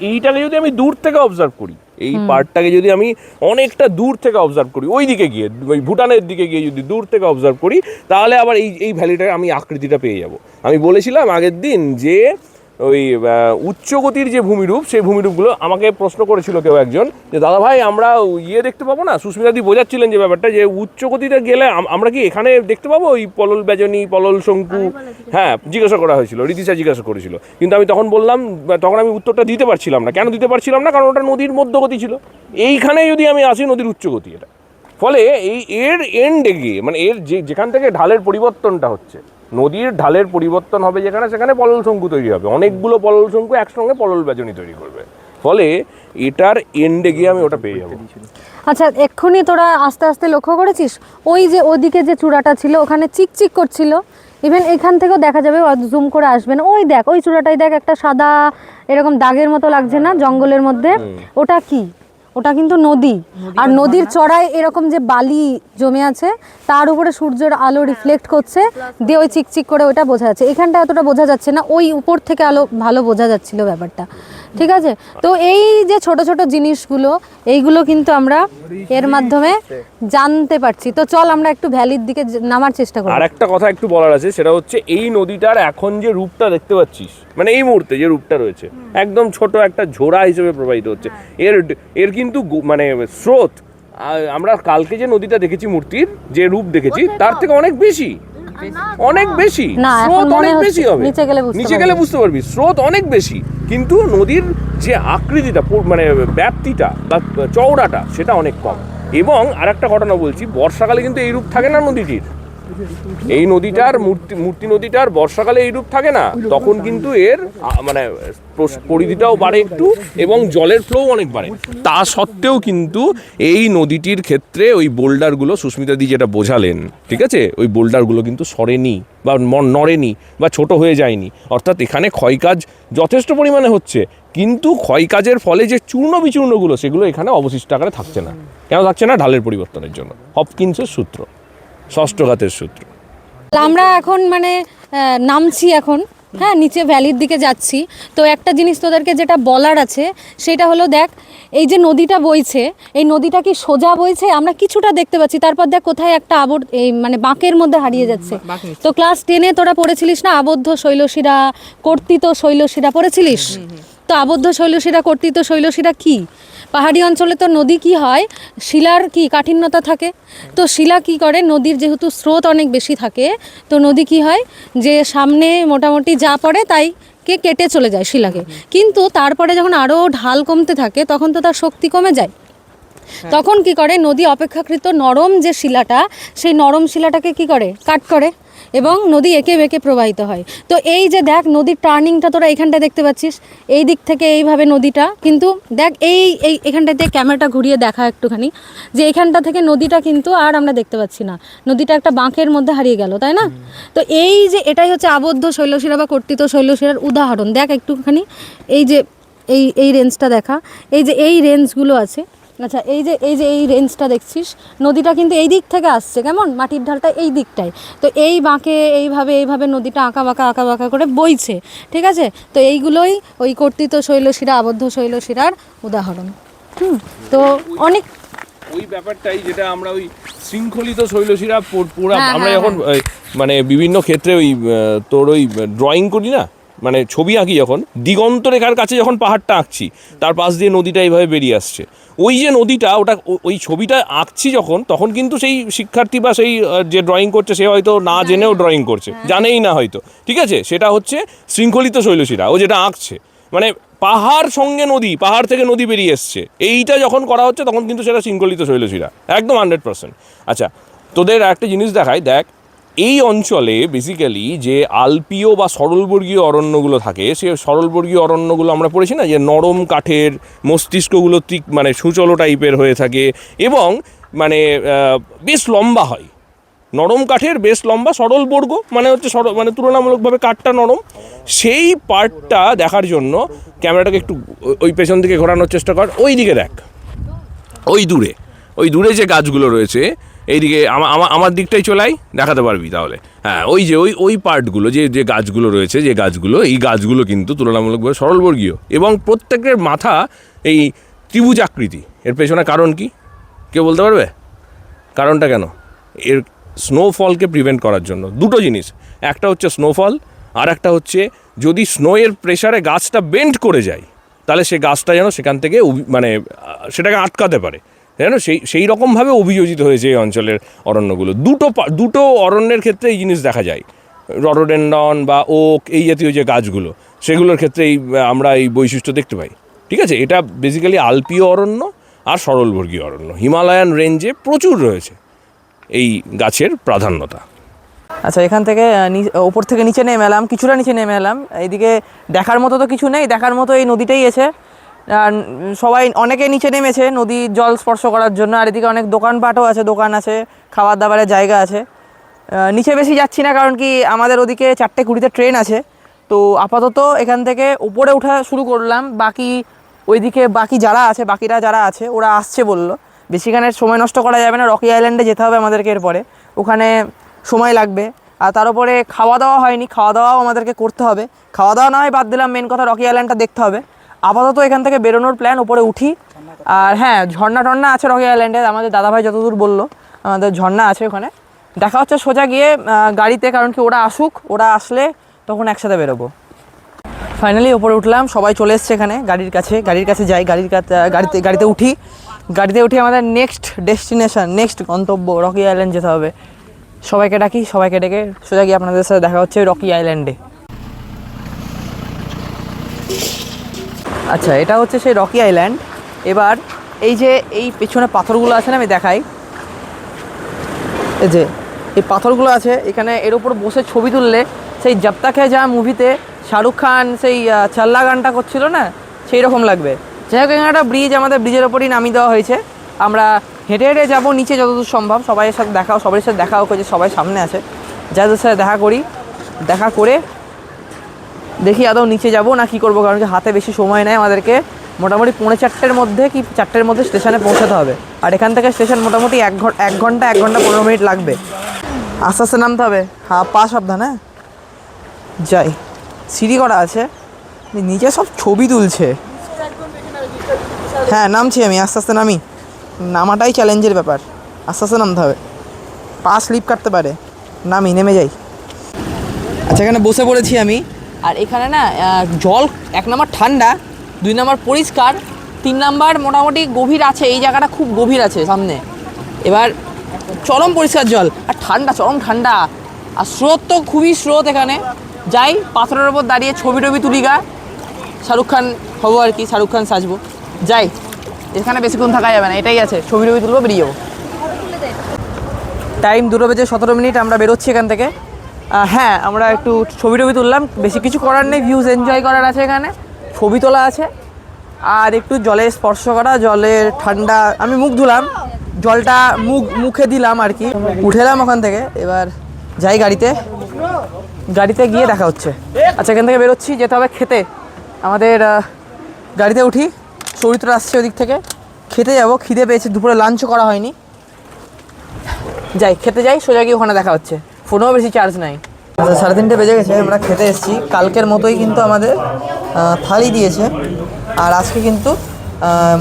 এইটাকে যদি আমি দূর থেকে অবজার্ভ করি, এই পার্টটাকে যদি আমি অনেকটা দূর থেকে অবজার্ভ করি, ওই দিকে গিয়ে, ওই ভুটানের দিকে গিয়ে যদি দূর থেকে অবজার্ভ করি, তাহলে আবার এই ভ্যালিটার আমি আকৃতিটা পেয়ে যাব। আমি বলেছিলাম আগের দিন যে ওই উচ্চগতির যে ভূমিরূপ, সেই ভূমিরূপগুলো আমাকে প্রশ্ন করেছিল কেউ একজন, যে দাদা ভাই আমরা ইয়ে দেখতে পাবো না? সুস্মিতাদি বোঝাচ্ছিলেন যে ব্যাপারটা, যে উচ্চগতিতে গেলে আমরা কি এখানে দেখতে পাবো ওই পলল বেজনী, পলল শঙ্কু? হ্যাঁ, জিজ্ঞাসা করা হয়েছিল, রীতিশা জিজ্ঞাসা করেছিল, কিন্তু আমি তখন বললাম, তখন আমি উত্তরটা দিতে পারছিলাম না। কেন দিতে পারছিলাম না? কারণ ওটা নদীর মধ্যগতি ছিল। এইখানে যদি আমি আসি নদীর উচ্চগতি, এটা ফলে এর এন্ডে গিয়ে, মানে এর যেখান থেকে ঢালের পরিবর্তনটা হচ্ছে, নদীর ঢালের পরিবর্তন হবে যেখানে, সেখানে পলল শঙ্কু তৈরি হবে, অনেকগুলো পলল শঙ্কু একসঙ্গে পলল বেজনী তৈরি করবে, ফলে এটার এন্ডে গিয়ে আমি ওটা পেয়ে যাবো। আচ্ছা, এক্ষুনি তোরা আস্তে আস্তে লক্ষ্য করেছিস ওই যে ওদিকে যে চূড়াটা ছিল ওখানে চিকচিক করছিল, ইভেন এখান থেকেও দেখা যাবে, জুম করে আসবে না, ওই দেখ ওই চূড়াটাই দেখ একটা সাদা এরকম দাগের মতো লাগছে না জঙ্গলের মধ্যে? ওটা কি? ওটা কিন্তু নদী, আর নদীর চড়ায় এরকম যে বালি জমে আছে তার উপরে সূর্যের আলো রিফ্লেক্ট করছে, দিয়ে ওই চিকচিক করে ওটা বোঝা যাচ্ছে। এখানটা এতটা বোঝা যাচ্ছে না, ওই উপর থেকে আলো ভালো বোঝা যাচ্ছিল ব্যাপারটা, ঠিক আছে। তো এই যে ছোট ছোট জিনিসগুলো, এইগুলো কিন্তু আমরা এর মাধ্যমে জানতে পারছি। তো চল আমরা একটু ভ্যালির দিকে নামার চেষ্টা করি। আর একটা কথা একটু বলার আছে, সেটা হচ্ছে এই নদীটার এখন যে রূপটা দেখতে পাচ্ছিস, মানে এই মুহূর্তে যে রূপটা রয়েছে একদম ছোট একটা ঝোড়া হিসেবে প্রবাহিত হচ্ছে। এর কিন্তু মানে স্রোত, আমরা কালকে যে নদীটা দেখেছি মূর্তির যে রূপ দেখেছি তার থেকে অনেক বেশি, অনেক বেশি স্রোত, অনেক বেশি হবে। নিচে গেলে বুঝতে পারবি স্রোত অনেক বেশি, কিন্তু নদীর যে আকৃতিটা মানে ব্যাপ্তিটা বা চওড়াটা সেটা অনেক কম। এবং আরেকটা ঘটনা বলছি, বর্ষাকালে কিন্তু এই রূপ থাকে না নদীটির, এই নদীটার মূর্তি নদীটার বর্ষাকালে এই রূপ থাকে না, তখন কিন্তু এর মানে পরিধিটাও বাড়ে একটু এবং জলের ফ্লো অনেক বাড়ে। তা সত্ত্বেও কিন্তু এই নদীটির ক্ষেত্রে ওই বোল্ডারগুলো সুস্মিতাদি যেটা বোঝালেন, ঠিক আছে, ওই বোল্ডারগুলো কিন্তু সরেনি বা নড়েনি বা ছোট হয়ে যায়নি। অর্থাৎ এখানে ক্ষয়কাজ যথেষ্ট পরিমাণে হচ্ছে, কিন্তু ক্ষয়কাজের ফলে যে চূর্ণ বিচূর্ণগুলো সেগুলো এখানে অবশিষ্ট আকারে থাকছে না। কেন থাকছে না? ঢালের পরিবর্তনের জন্য, হপকিন্সের সূত্র, ষষ্ঠ ঘাতের সূত্র। আমরা এখন মানে নামছি এখন, হ্যাঁ, নিচে ভ্যালির দিকে যাচ্ছি। তো একটা জিনিস তোদেরকে যেটা বলার আছে সেটা হলো, দেখ এই যে নদীটা বইছে, এই নদীটা কি সোজা বইছে? আমরা কিছুটা দেখতে পাচ্ছি, তারপর দেখ কোথায় একটা এই মানে বাঁকের মধ্যে হারিয়ে যাচ্ছে। তো ক্লাস 10-এ তোরা পড়েছিলিস না আবদ্ধ শৈলশিরা, কর্তিত শৈলশিরা পড়েছিলিস? তো আবদ্ধ শৈলশিরা, কর্তিত শৈলশিরা কি? পাহাড়ি অঞ্চলে তো নদী কি হয়, শিলার কি কাঠিন্যতা থাকে, তো শিলা কি করে, নদীর যেহেতু স্রোত অনেক বেশি থাকে, তো নদী কি হয় যে সামনে মোটামুটি যা পড়ে তাই কেটে চলে যায় শিলাকে, কিন্তু তারপরে যখন আরও ঢাল কমতে থাকে তখন তো তার শক্তি কমে যায়। তখন কি করে, নদী অপেক্ষাকৃত নরম যে শিলাটা, সেই নরম শিলাটাকে কি করে, কাট করে এবং নদী এঁকে বেঁকে প্রবাহিত হয়। তো এই যে দেখ নদীর টার্নিংটা তোরা এখানটা দেখতে পাচ্ছিস, এই দিক থেকে এইভাবে নদীটা, কিন্তু দেখ এই এখানটাতে ক্যামেরাটা ঘুরিয়ে দেখা একটুখানি, যে এখানটা থেকে নদীটা কিন্তু আর আমরা দেখতে পাচ্ছি না, নদীটা একটা বাঁকের মধ্যে হারিয়ে গেল, তাই না? তো এই যে এটাই হচ্ছে আবদ্ধ শৈলশিরা বা কর্তিত শৈলশিরার উদাহরণ। দেখ একটুখানি এই যে এই রেঞ্জটা দেখা, এই যে এই রেঞ্জগুলো আছে, আচ্ছা এই রেঞ্জটা দেখছিস, নদীটা কিন্তু এই দিক থেকে আসছে, কেমন মাটির ঢালটা এই দিকটায়, তো এই বাঁকে এইভাবে নদীটা আঁকা বাঁকা করে বইছে, ঠিক আছে। তো এইগুলোই ওই কর্তিত শৈলশিরা, আবদ্ধ শৈলশিরার উদাহরণ। তো অনেক ওই ব্যাপারটাই যেটা আমরা ওই শৃঙ্খলিত শৈলশিরা আমরা যখন মানে বিভিন্ন ক্ষেত্রে ওই তোর ওই ড্রয়িং করি না, মানে ছবি আঁকি, যখন দিগন্ত রেখার কাছে যখন পাহাড়টা আঁকছি, তার পাশ দিয়ে নদীটা এইভাবে বেরিয়ে আসছে, ওই যে নদীটা, ওটা ওই ছবিটা আঁকছি যখন, তখন কিন্তু সেই শিক্ষার্থী বা সেই যে ড্রয়িং করছে সে হয়তো না জেনেও ড্রয়িং করছে, জানেই না হয়তো, ঠিক আছে, সেটা হচ্ছে শৃঙ্খলিত শৈলশিরা, ও যেটা আঁকছে, মানে পাহাড় সঙ্গে নদী, পাহাড় থেকে নদী বেরিয়ে এসছে, এইটা যখন করা হচ্ছে তখন কিন্তু সেটা শৃঙ্খলিত শৈলশিরা, একদম 100%। আচ্ছা, তোদের একটা জিনিস দেখায়, দেখ এই অঞ্চলে বেসিক্যালি যে আলপীয় বা সরলবর্গীয় অরণ্যগুলো থাকে, সে সরলবর্গীয় অরণ্যগুলো আমরা পড়েছি না, যে নরম কাঠের, মস্তিষ্কগুলো মানে সুচলো টাইপের হয়ে থাকে এবং মানে বেশ লম্বা হয়, নরম কাঠের বেশ লম্বা, সরল বর্গ মানে হচ্ছে মানে তুলনামূলকভাবে কাঠটা নরম। সেই পার্টটা দেখার জন্য ক্যামেরাটাকে একটু ওই পেছন দিকে ঘোরানোর চেষ্টা কর, ওই দিকে দেখ, ওই দূরে যে গাছগুলো রয়েছে, এইদিকে আমার দিকটাই চলাই, দেখাতে পারবি তাহলে। হ্যাঁ, ওই যে ওই পার্টগুলো, যে গাছগুলো রয়েছে, যে গাছগুলো, এই গাছগুলো কিন্তু তুলনামূলকভাবে সরলবর্গীয় এবং প্রত্যেকের মাথা এই ত্রিভুজ আকৃতি। এর পেছনে কারণ কি কেউ বলতে পারবে? কারণটা কেন? এর স্নোফলকে প্রিভেন্ট করার জন্য দুটো জিনিস, একটা হচ্ছে স্নোফল, আর একটা হচ্ছে যদি স্নোয়ের প্রেসারে গাছটা বেন্ড করে যায়, তাহলে সে গাছটা যেন সেখান থেকে মানে সেটাকে আটকাতে পারে, যেন সেই রকমভাবে অভিযোজিত হয়েছে এই অঞ্চলের অরণ্যগুলো। দুটো অরণ্যের ক্ষেত্রে এই জিনিস দেখা যায়, রডোডেন্ড্রন বা ওক, এই জাতীয় যে গাছগুলো, সেগুলোর ক্ষেত্রে আমরা এই বৈশিষ্ট্য দেখতে পাই, ঠিক আছে। এটা বেসিক্যালি আলপীয় অরণ্য আর সরলবর্গীয় অরণ্য, হিমালয়ান রেঞ্জে প্রচুর রয়েছে এই গাছের প্রাধান্যতা। আচ্ছা, এখান থেকে ওপর থেকে নিচে নেমে এলাম, কিছুটা নিচে নেমে এলাম, এইদিকে দেখার মতো তো কিছু নেই, দেখার মতো এই নদীটাই আছে, আর সবাই অনেকে নিচে নেমেছে নদীর জল স্পর্শ করার জন্য, আর এদিকে অনেক দোকানপাটও আছে, দোকান আছে, খাবার দাবারের জায়গা আছে। নিচে বেশি যাচ্ছি না, কারণ কি আমাদের ওদিকে 4:20 ট্রেন আছে, তো আপাতত এখান থেকে উপরে ওঠা শুরু করলাম, বাকি ওইদিকে বাকিরা যারা আছে ওরা আসছে বললো। বেশিখানে সময় নষ্ট করা যাবে না, রকি আইল্যান্ডে যেতে হবে আমাদেরকে এরপরে, ওখানে সময় লাগবে। আর তার উপরে খাওয়া দাওয়া হয়নি, খাওয়া দাওয়াও আমাদেরকে করতে হবে। খাওয়া দাওয়া না হয় বাদ দিলাম, মেন কথা রকি আইল্যান্ডটা দেখতে হবে। আপাতত এখান থেকে বেরোনোর প্ল্যান, উপরে উঠি। আর হ্যাঁ, ঝর্ণা টর্ণা আছে রকি আইল্যান্ডে, আমাদের দাদাভাই যতদূর বললো আমাদের ঝর্ণা আছে ওখানে। দেখা হচ্ছে সোজা গিয়ে গাড়িতে, কারণ কি ওরা আসলে তখন একসাথে বেরোবো। ফাইনালি ওপরে উঠলাম, সবাই চলে এসছে এখানে গাড়ির কাছে যাই, গাড়িতে উঠি আমাদের নেক্সট ডেস্টিনেশন, নেক্সট গন্তব্য রকি আইল্যান্ড যেতে হবে। সবাইকে ডেকে সোজা গিয়ে আপনাদের সাথে দেখা হচ্ছে রকি আইল্যান্ডে। আচ্ছা, এটা হচ্ছে সেই রকি আইল্যান্ড। এবার এই পেছনে পাথরগুলো আছে না, আমি দেখাই। এই যে এই পাথরগুলো আছে এখানে, এর উপর বসে ছবি তুললে সেই জব তক হ্যায় জান মুভিতে শাহরুখ খান সেই চাল্লা গানটা করছিল না, সেই রকম লাগবে। যাই হোক, এখানে একটা ব্রিজ, আমাদের ব্রিজের ওপরই নামিয়ে দেওয়া হয়েছে। আমরা হেঁটে যাবো নিচে যতদূর সম্ভব। সবাই সাথে দেখা হোক, যে সবাই সামনে আছে, যাদের সাথে দেখা করে দেখি আদৌ নিচে যাব না কি করবো, কারণ কি হাতে বেশি সময় নেই আমাদেরকে। মোটামুটি 4:45 মধ্যে কি 4টের মধ্যে স্টেশনে পৌঁছাতে হবে। আর এখান থেকে স্টেশন মোটামুটি 1 ঘন্টা 15 মিনিট লাগবে। আস্তে আস্তে নামতে হবে, পা সাবধান। হ্যাঁ, যাই। সিঁড়ি করা আছে, নিচে সব ছবি তুলছে। হ্যাঁ, নামছি আমি, আস্তে আস্তে নামাটাই চ্যালেঞ্জের ব্যাপার। আস্তে আস্তে নামতে হবে, পা স্লিপ কাটতে পারে। নেমে যাই। আচ্ছা, এখানে বসে পড়েছি আমি। আর এখানে না জল 1 নাম্বার ঠান্ডা, 2 নাম্বার পরিষ্কার, 3 নাম্বার মোটামুটি গভীর আছে। এই জায়গাটা খুব গভীর আছে সামনে। এবার চরম পরিষ্কার জল, আর চরম ঠান্ডা। আর স্রোত তো খুবই স্রোত এখানে। যাই, পাথরের ওপর দাঁড়িয়ে ছবি তুলি শাহরুখ খান হবো আর কি, শাহরুখ খান সাজবো। যাই, এখানে বেশিক্ষণ থাকা যাবে না, এটাই আছে, ছবি তুলবো, বেরিয়ে যাবো। টাইম 2:17 আমরা বেরোচ্ছি এখান থেকে। হ্যাঁ, আমরা একটু ছবি তুললাম, বেশি কিছু করার নেই, ভিউজ এনজয় করার আছে এখানে, ছবি তোলা আছে। আর একটু জলে স্পর্শ করা, জলের ঠান্ডা, আমি মুখ ধুলাম, জলটা মুখে দিলাম আর কি। উঠেলাম ওখান থেকে, এবার যাই গাড়িতে গিয়ে দেখা হচ্ছে। আচ্ছা, এখান থেকে বেরোচ্ছি, যেতে হবে খেতে। আমাদের গাড়িতে উঠি, চরিত্র আসছে ওদিক থেকে, খেতে যাবো, খিদে পেয়েছে, দুপুরে লাঞ্চও করা হয়নি। খেতে যাই, সোজা গিয়ে ওখানে দেখা হচ্ছে। ফোনেও বেশি চার্জ নাই। আচ্ছা, 3:30 বেজে গেছে, আমরা খেতে এসেছি। কালকের মতোই কিন্তু আমাদের থালি দিয়েছে। আর আজকে কিন্তু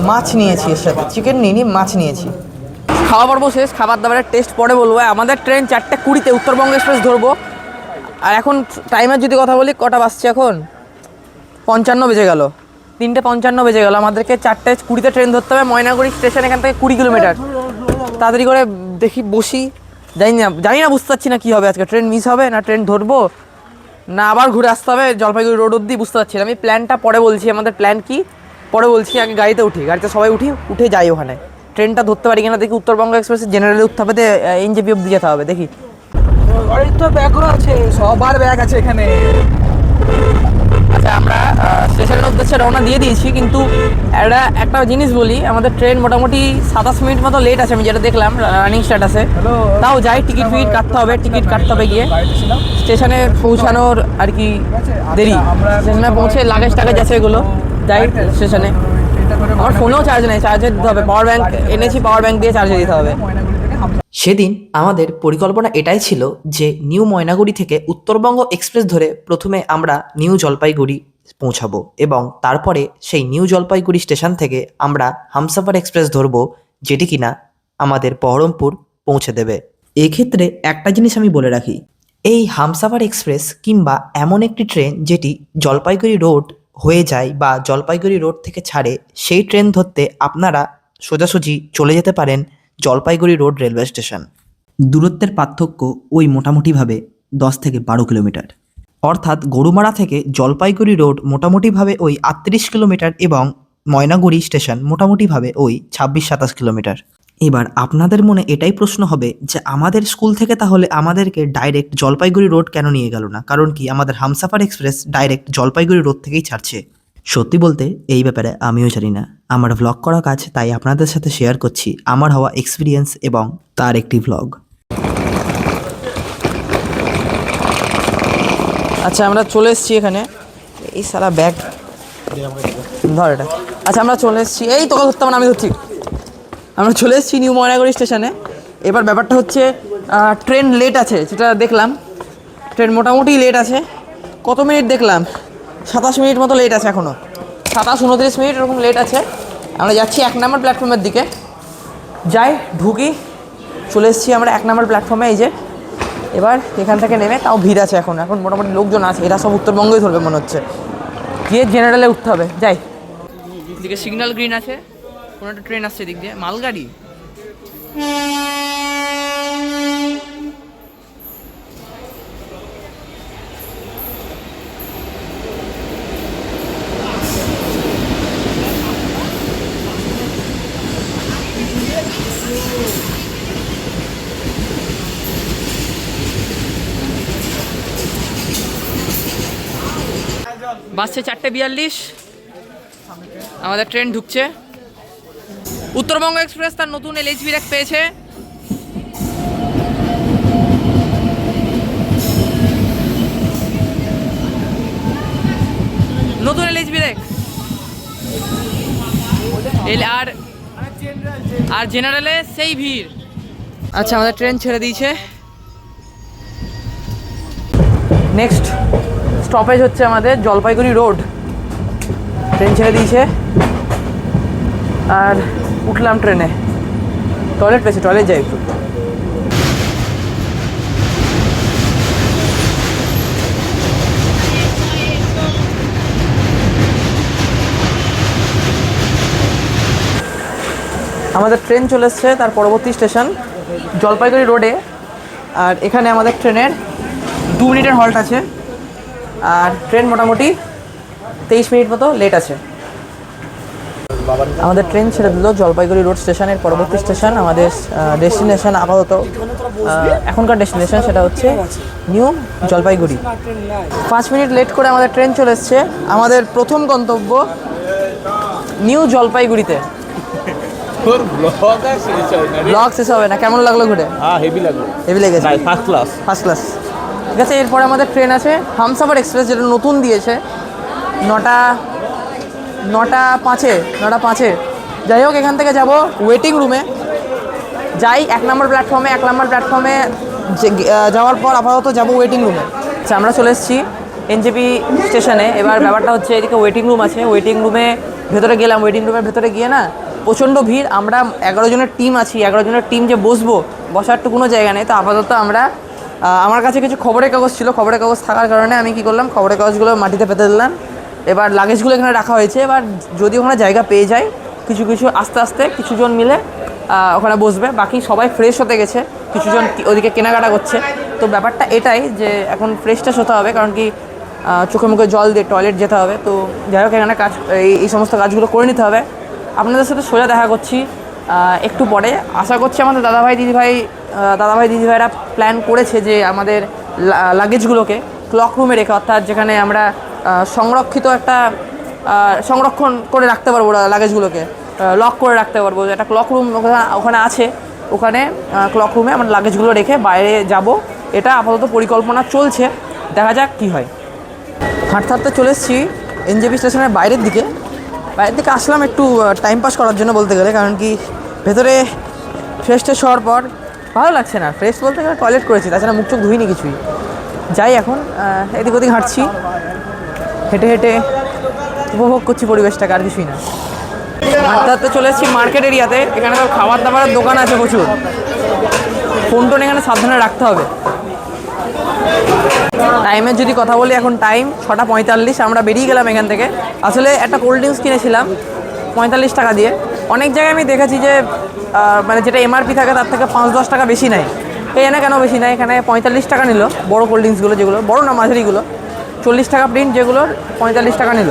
মাছ নিয়েছি, এর সাথে চিকেন নিইনি, মাছ নিয়েছি। খাওয়া পর্ব শেষ, খাবার দাবারের টেস্ট পরে বলবো। আমাদের ট্রেন 4:20 উত্তরবঙ্গ এক্সপ্রেস ধরবো। আর এখন টাইমের যদি কথা বলি, কটা বাজছে এখন? 55 বেজে গেল, 3:55 বেজে গেল। আমাদেরকে 4:20 ট্রেন ধরতে হবে। ময়নাগুড়ি স্টেশন এখান থেকে 20 কিলোমিটার। তাড়াতাড়ি করে দেখি বসি। জানি না, বুঝতে পারছি না কী হবে আজকে। ট্রেন মিস হবে না ট্রেন ধরবো, না আবার ঘুরে আসতে হবে জলপাইগুড়ি রোড অব্দি, বুঝতে পারছি না। আমি প্ল্যানটা পরে বলছি, আমাদের প্ল্যান কি পরে বলছি। আগে গাড়িতে সবাই উঠে যাই ওখানে। ট্রেনটা ধরতে পারি কিনা দেখি। উত্তরবঙ্গ এক্সপ্রেসে জেনারেলে উঠতে হবে, এনজেপি অব্দি যেতে হবে, দেখি। ব্যাগও আছে, সবার ব্যাগ আছে এখানে। আচ্ছা, আমরা স্টেশনের উদ্দেশ্যে রওনা দিয়ে দিয়েছি, কিন্তু একটা জিনিস বলি, আমাদের ট্রেন মোটামুটি 27 মিনিট মতো লেট আছে, আমি যেটা দেখলাম রানিং স্ট্যাটাসে। তাও যাই, টিকিট কাটতে হবে গিয়ে স্টেশনে পৌঁছানোর আর কি দেরি। স্টেশনে পৌঁছে লাগেজ আছে এগুলো, যাই স্টেশনে। আমার ফোনেও চার্জ নেই, চার্জে দিতে হবে। পাওয়ার ব্যাংক এনেছি, পাওয়ার ব্যাংক দিয়ে চার্জে দিতে হবে। সেদিন আমাদের পরিকল্পনা এটাই ছিল যে নিউ ময়নাগুড়ি থেকে উত্তরবঙ্গ এক্সপ্রেস ধরে প্রথমে আমরা নিউ জলপাইগুড়ি পৌঁছাবো, এবং তারপরে সেই নিউ জলপাইগুড়ি স্টেশন থেকে আমরা হামসাফার এক্সপ্রেস ধরবো, যেটি কিনা আমাদের বহরমপুর পৌঁছে দেবে। এক্ষেত্রে একটা জিনিস আমি বলে রাখি, এই হামসাফার এক্সপ্রেস কিংবা এমন একটি ট্রেন যেটি জলপাইগুড়ি রোড হয়ে যায় বা জলপাইগুড়ি রোড থেকে ছাড়ে, সেই ট্রেন ধরতে আপনারা সোজাসুজি চলে যেতে পারেন জলপাইগুড়ি রোড রেলওয়ে স্টেশন। দূরত্বের পার্থক্য ওই মোটামুটিভাবে 10 থেকে 12 কিলোমিটার। অর্থাৎ গরুমারা থেকে জলপাইগুড়ি রোড মোটামুটিভাবে ওই 38 কিলোমিটার এবং ময়নাগুড়ি স্টেশন মোটামুটিভাবে ওই 26-27 কিলোমিটার। এবার আপনাদের মনে এটাই প্রশ্ন হবে যে আমাদের স্কুল থেকে তাহলে আমাদেরকে ডাইরেক্ট জলপাইগুড়ি রোড কেন নিয়ে গেল না? কারণ কি আমাদের Humsafar express direct Jalpaiguri road থেকেই ছাড়ছে। সত্যি বলতে এই ব্যাপারে আমিও জানি না, আমার ভ্লগ করা কাজ, তাই আপনাদের সাথে শেয়ার করছি আমার হওয়া এক্সপিরিয়েন্স এবং তার একটি ভ্লগ। আচ্ছা, আমরা চলে এসেছি এখানে। এই সারা ব্যাগ ধর এটা। আচ্ছা আমরা চলে এসেছি, এই তোকে ধরতাম না, আমি ধরছি। আমরা চলে এসেছি নিউ ময়নাগুড়ি স্টেশনে। এবার ব্যাপারটা হচ্ছে ট্রেন লেট আছে, যেটা দেখলাম ট্রেন মোটামুটি লেট আছে। কত মিনিট দেখলাম? 27 মিনিট মতো লেট আছে এখনও, 27-29 মিনিট এরকম লেট আছে। আমরা যাচ্ছি 1 নম্বর প্ল্যাটফর্মের দিকে, যাই ঢুকি। চলে এসেছি আমরা 1 নম্বর প্ল্যাটফর্মে। এই যে এবার এখান থেকে নেমে, তাও ভিড় আছে এখন মোটামুটি লোকজন আছে, এরা সব উত্তরবঙ্গই ধরবে মনে হচ্ছে। গিয়ে জেনারেলে উঠতে হবে, যাই। এদিকে সিগন্যাল গ্রিন আছে, কোনো একটা ট্রেন আসছে এদিক দিয়ে, মালগাড়ি। বাসছে 4:42, আমাদের ট্রেন ঢুকছে। উত্তরবঙ্গ এক্সপ্রেস তার নতুন LHB রেক পেয়েছে। নতুন LHB রেক আর জেনারেলে সেই ভিড়। আচ্ছা আমাদের ট্রেন ছেড়ে দিয়েছে। নেক্সট স্টপেজ হচ্ছে আমাদের জলপাইগুড়ি রোড। ট্রেন ছেড়ে দিয়েছে আর উঠলাম ট্রেনে। টয়লেট পেয়েছে, টয়লেট যাই একটু। আমাদের ট্রেন চলে এসছে তার পরবর্তী স্টেশন জলপাইগুড়ি রোডে। আর এখানে আমাদের ট্রেনের 2 মিনিটের হল্ট আছে। আর ট্রেন মোটামুটি 23 মিনিট মতো লেট আছে। আমাদের ট্রেন ছেড়ে দিল জলপাইগুড়ি রোড স্টেশনের পরবর্তী স্টেশন। আমাদের ডেস্টিনেশন আপাতত এখনকার ডেস্টিনেশন সেটা হচ্ছে নিউ জলপাইগুড়ি। 5 মিনিট লেট করে আমাদের ট্রেন চলে এসছে। আমাদের প্রথম গন্তব্য নিউ জলপাইগুড়িতে। ব্লগ শেষ হবে না, কেমন লাগলো ঘুরে? হেভি লাগলো, হেভি লেগেছে, ফার্স্ট ক্লাস। ঠিক আছে, এরপরে আমাদের ট্রেন আছে হামসাফার এক্সপ্রেস, যেটা নতুন দিয়েছে 9:05-এ। যাই হোক, এখান থেকে যাব ওয়েটিং রুমে। যাই 1 নম্বর প্ল্যাটফর্মে। 1 নম্বর প্ল্যাটফর্মে যাওয়ার পর আপাতত যাব ওয়েটিং রুমে। আচ্ছা আমরা চলে এসেছি NJP স্টেশনে। এবার ব্যাপারটা হচ্ছে এদিকে ওয়েটিং রুম আছে। ওয়েটিং রুমে ভেতরে গেলাম। ওয়েটিং রুমের ভেতরে গিয়ে না প্রচণ্ড ভিড়। আমরা 11 জনের টিম আছি। 11 জনের টিম যে বসার তো কোনো জায়গা নেই। তো আপাতত আমার কাছে কিছু খবরের কাগজ ছিল। খবরের কাগজ থাকার কারণে আমি কী করলাম, খবরের কাগজগুলো মাটিতে পেতে দিলাম। এবার লাগেজগুলো এখানে রাখা হয়েছে। এবার যদি ওখানে জায়গা পেয়ে যায়, কিছু আস্তে আস্তে কিছুজন মিলে ওখানে বসবে। বাকি সবাই ফ্রেশ হতে গেছে, কিছুজন ওদিকে কেনাকাটা করছে। তো ব্যাপারটা এটাই যে এখন ফ্রেশ হতে হবে, কারণ কি চোখে মুখে জল দিয়ে টয়লেট যেতে হবে। তো যাই হোক, এখানে এই সমস্ত কাজগুলো করে নিতে হবে। আপনাদের সাথে সোজা দেখা করছি একটু পরে। আশা করছি আমাদের দাদাভাই দিদিভাইরা প্ল্যান করেছে যে আমাদের লাগেজগুলোকে ক্লক রুমে রেখে, অর্থাৎ যেখানে আমরা সংরক্ষণ করে রাখতে পারবো লাগেজগুলোকে, লক করে রাখতে পারবো। একটা ক্লক রুম ওখানে আছে। ওখানে ক্লক রুমে আমরা লাগেজগুলো রেখে বাইরে যাব। এটা আপাতত পরিকল্পনা চলছে, দেখা যাক কী হয়। হাঁটতে চলে এসেছি NJP স্টেশনের বাইরের দিকে আসলাম একটু টাইম পাস করার জন্য বলতে গেলে, কারণ কি ভেতরে ফ্রেশ হওয়ার পর ভালো লাগছে না। ফ্রেশ বলতে গেলে টয়লেট করেছি, তাছাড়া মুখ চোখ ধুইনি কিছুই। যাই এখন এদিক ওদিক হাঁটছি, হেঁটে উপভোগ করছি পরিবেশটাকে, আর কিছুই না। হাঁটতে চলে এসেছি মার্কেট এরিয়াতে। এখানে তো খাবার দাবারের দোকান আছে প্রচুর। ফোন এখানে সাবধানে রাখতে হবে। টাইমের যদি কথা বলি, এখন টাইম 6:45। আমরা বেরিয়ে গেলাম এখান থেকে। আসলে একটা কোল্ড ড্রিঙ্কস কিনেছিলাম 45 টাকা দিয়ে। অনেক জায়গায় আমি দেখেছি যে মানে যেটা MRP থাকে তার থেকে 5-10 টাকা বেশি নেয়। এখানে কেন বেশি নেয়? এখানে 45 টাকা নিল বড় কোল্ড ড্রিঙ্কসগুলো, যেগুলো বড় না মাঝারিগুলো, 40 টাকা প্রিন্ট, যেগুলো 45 টাকা নিল।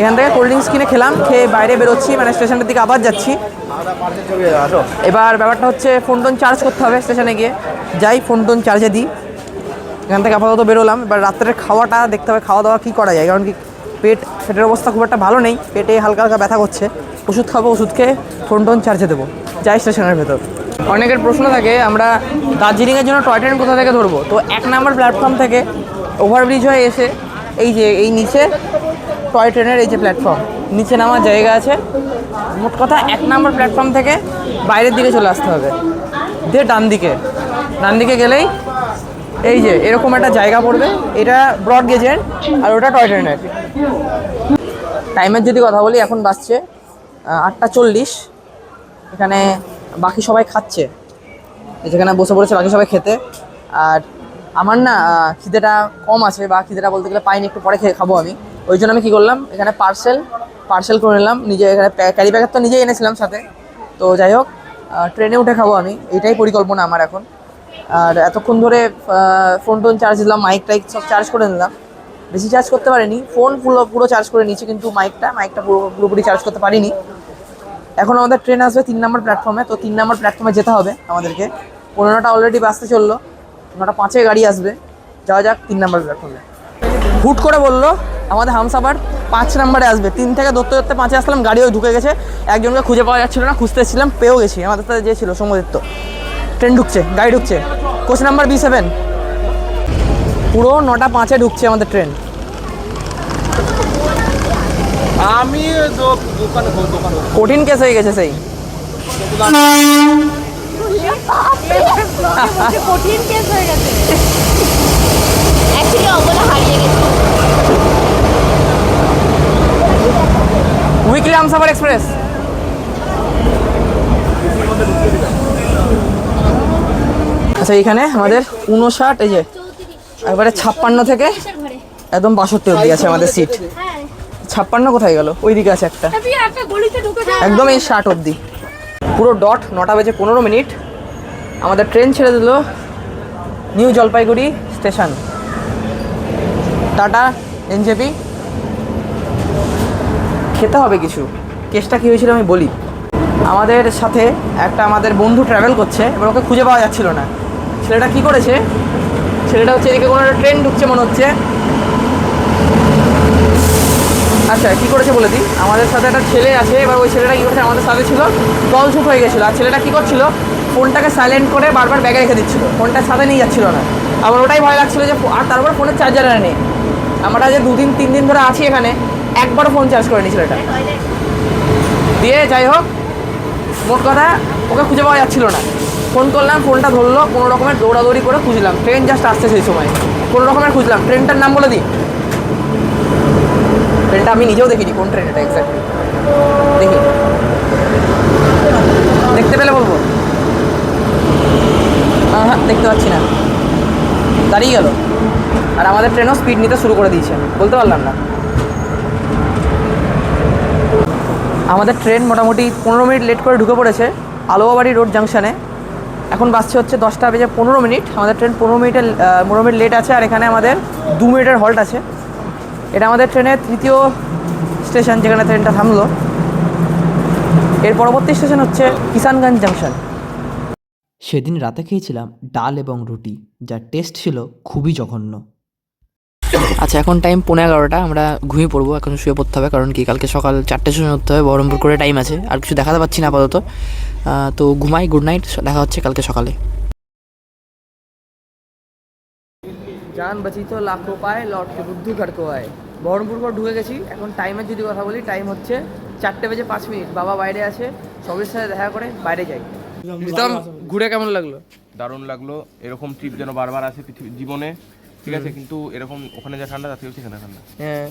এখান থেকে কোল্ড ড্রিঙ্কস কিনে খেলাম, খেয়ে বাইরে বেরোচ্ছি, মানে স্টেশনের দিকে আবার যাচ্ছি। এবার ব্যাপারটা হচ্ছে ফোন চার্জ করতে হবে স্টেশনে গিয়ে। যাই ফোন চার্জে দিই। এখান থেকে আপাতত বেরোলাম। এবার রাত্রের খাওয়াটা দেখতে হবে, খাওয়া দাওয়া কী করা যায়, কারণ কি পেটের অবস্থা খুব একটা ভালো নেই। পেটে হালকা ব্যথা করছে। ওষুধ খাবো, ওষুধ খেয়ে ফোন চার্জে দেবো। যাই স্টেশনের ভেতর। অনেকের প্রশ্ন থাকে আমরা দার্জিলিংয়ের জন্য টয় ট্রেন কোথা থেকে ধরবো। তো 1 নম্বর প্ল্যাটফর্ম থেকে ওভারব্রিজ হয়ে এসে এই যে এই নিচে টয় ট্রেনের এই যে প্ল্যাটফর্ম, নিচে নামার জায়গা আছে। মোট কথা 1 নম্বর প্ল্যাটফর্ম থেকে বাইরের দিকে চলে আসতে হবে, দিয়ে ডান দিকে গেলেই এই যে এরকম একটা জায়গা পড়বে। এটা ব্রড গেজের আর ওটা টয় ট্রেনের। টাইমের যদি কথা বলি, এখন বাজছে 8:40। এখানে বাকি সবাই খাচ্ছে, যেখানে বসে পড়েছে বাকি সবাই খেতে। আর আমার না খিদেটা কম আছে, বা খিদেটা বলতে গেলে পাইনি, একটু পরে খাবো আমি। ওই জন্য আমি কী করলাম, এখানে পার্সেল করে নিলাম। নিজে এখানে ক্যারি ব্যাগের তো নিজেই এনেছিলাম সাথে। তো যাই হোক, ট্রেনে উঠে খাবো আমি, এটাই পরিকল্পনা আমার এখন। আর এতক্ষণ ধরে ফোন টোন চার্জ দিলাম, মাইক টাইক সব চার্জ করে নিলাম। বেশি চার্জ করতে পারিনি, ফোন পুরো চার্জ করে নিয়েছি, কিন্তু মাইকটা পুরোপুরি চার্জ করতে পারিনি। এখন আমাদের ট্রেন আসবে 3 নম্বর প্ল্যাটফর্মে। তো 3 নম্বর প্ল্যাটফর্মে যেতে হবে আমাদেরকে। 15টা অলরেডি বাসতে চললো, 9:05 গাড়ি আসবে। যাওয়া যাক 3 নম্বর প্ল্যাটফর্মে। হুট করে বললো আমাদের হামসাফার 5 নম্বরে আসবে। 3 থেকে ধরতে 5-এ আসলাম, গাড়িও ঢুকে গেছে। একজনকে খুঁজে পাওয়া যাচ্ছিল না, খুঁজতে এসেছিলাম, পেয়েও গেছি। আমাদের সাথে যে ছিল সৌম্যদত্ত। ট্রেন ঢুকছে, গাড়ি ঢুকছে, কোচ নাম্বার B7। পুরো 9:05 ঢুকছে আমাদের ট্রেন। আমি দোকানে কঠিন কেস হয়ে গেছে সেই। কঠিন কেস হয়ে গেছে, অ্যাকচুয়ালি অবলা হারিয়ে গেছে। Weekly Humsafar express. আচ্ছা, এইখানে আমাদের 59, এই যে একবারে 56 থেকে একদম 62 অব্দি আছে আমাদের সিট। 56 কোথায় গেল? ওই দিকে আছে একটা, একদম এই 60 অব্দি। পুরো ডট 9:15 আমাদের ট্রেন ছেড়ে দিল new Jalpaiguri station. Tata NJP। খেতে হবে কিছু। কেসটা কী হয়েছিল আমি বলি। আমাদের সাথে আমাদের বন্ধু ট্রাভেল করছে, এবার ওকে খুঁজে পাওয়া যাচ্ছিল না। ছেলেটা কী করেছে, ছেলেটা হচ্ছে এদিকে কোনো একটা ট্রেন ঢুকছে মনে হচ্ছে। আচ্ছা, কী করেছে বলে দিই। আমাদের সাথে একটা ছেলে আছে, এবার ওই ছেলেটা কী করছে, আমাদের সাথে ছিল, জল ছুট হয়ে গেছিলো। আর ছেলেটা কী করছিল, ফোনটাকে সাইলেন্ট করে বারবার ব্যাগে রেখে দিচ্ছিলো, ফোনটা সাথে নিয়ে যাচ্ছিলো না। আমার ওটাই ভয় লাগছিলো যে, আর তারপর ফোনের চার্জার নেই। আমরা যে 2-3 দিন ধরে আছি এখানে, একবারও ফোন চার্জ করেনি ছেলেটা দিয়ে। যাই হোক, মোট কথা ওকে খুঁজে পাওয়া যাচ্ছিলো না। ফোন করলাম, ফোনটা ধরলো, কোনো রকমের দৌড়াদৌড়ি করে খুঁজলাম। ট্রেন জাস্ট আসছে সেই সময়, কোনো রকমের খুঁজলাম। ট্রেনটার নাম বলে দিই। ট্রেনটা আমি নিজেও দেখিনি, কোন ট্রেন এটা এক্স্যাক্টলি। দেখি, দেখতে পেলে বলবো। হ্যাঁ, দেখতে পাচ্ছি না, দাঁড়িয়ে গেল। আর আমাদের ট্রেনও স্পিড নিতে শুরু করে দিয়েছে, বলতে পারলাম না। আমাদের ট্রেন মোটামুটি 15 মিনিট লেট করে ঢুকে পড়েছে আলোয়াবাড়ি রোড জাংশনে। এখন বাসছে হচ্ছে 10:15। আমাদের ট্রেন 15 মিনিট লেট আছে। আর এখানে আমাদের 2 মিনিটের হল্ট আছে। এটা আমাদের ট্রেনের 3য় স্টেশন, যেখানে ট্রেনটা থামলো। এর পরবর্তী স্টেশন হচ্ছে কিষানগঞ্জ জাংশন। সেদিন রাতে খেয়েছিলাম ডাল এবং রুটি, যার টেস্ট ছিল খুবই জঘন্য। আচ্ছা, এখন টাইম 11:15। আমরা ঘুমিয়ে পড়বো, এখন শুয়ে পড়তে হবে। কারণ কি, কালকে সকাল 4টের সময় উঠতে হবে, বহরমপুর করে টাইম আছে। আর কিছু দেখাতে পাচ্ছি না আপাতত। তো ঘুমাই, গুড নাইট, দেখা হচ্ছে কালকে সকালে। জান বাঁচি তো লাখো পায়, লটকে বুদ্ধু ঘাটকো আয়। বহরমপুর করে ঢুকে গেছি। এখন টাইমের যদি কথা বলি, টাইম হচ্ছে 4:05। বাবা বাইরে আছে, সবের সাথে দেখা করে বাইরে যাই। প্রীতম, ঘুরে কেমন লাগলো? দারুণ লাগলো। এরকম ট্রিপ যেন বারবার আসে পৃথিবীর জীবনে, ঠিক আছে? কিন্তু এরকম ওখানে যা ঠান্ডা, তার থেকে এখানে ঠান্ডা। হ্যাঁ,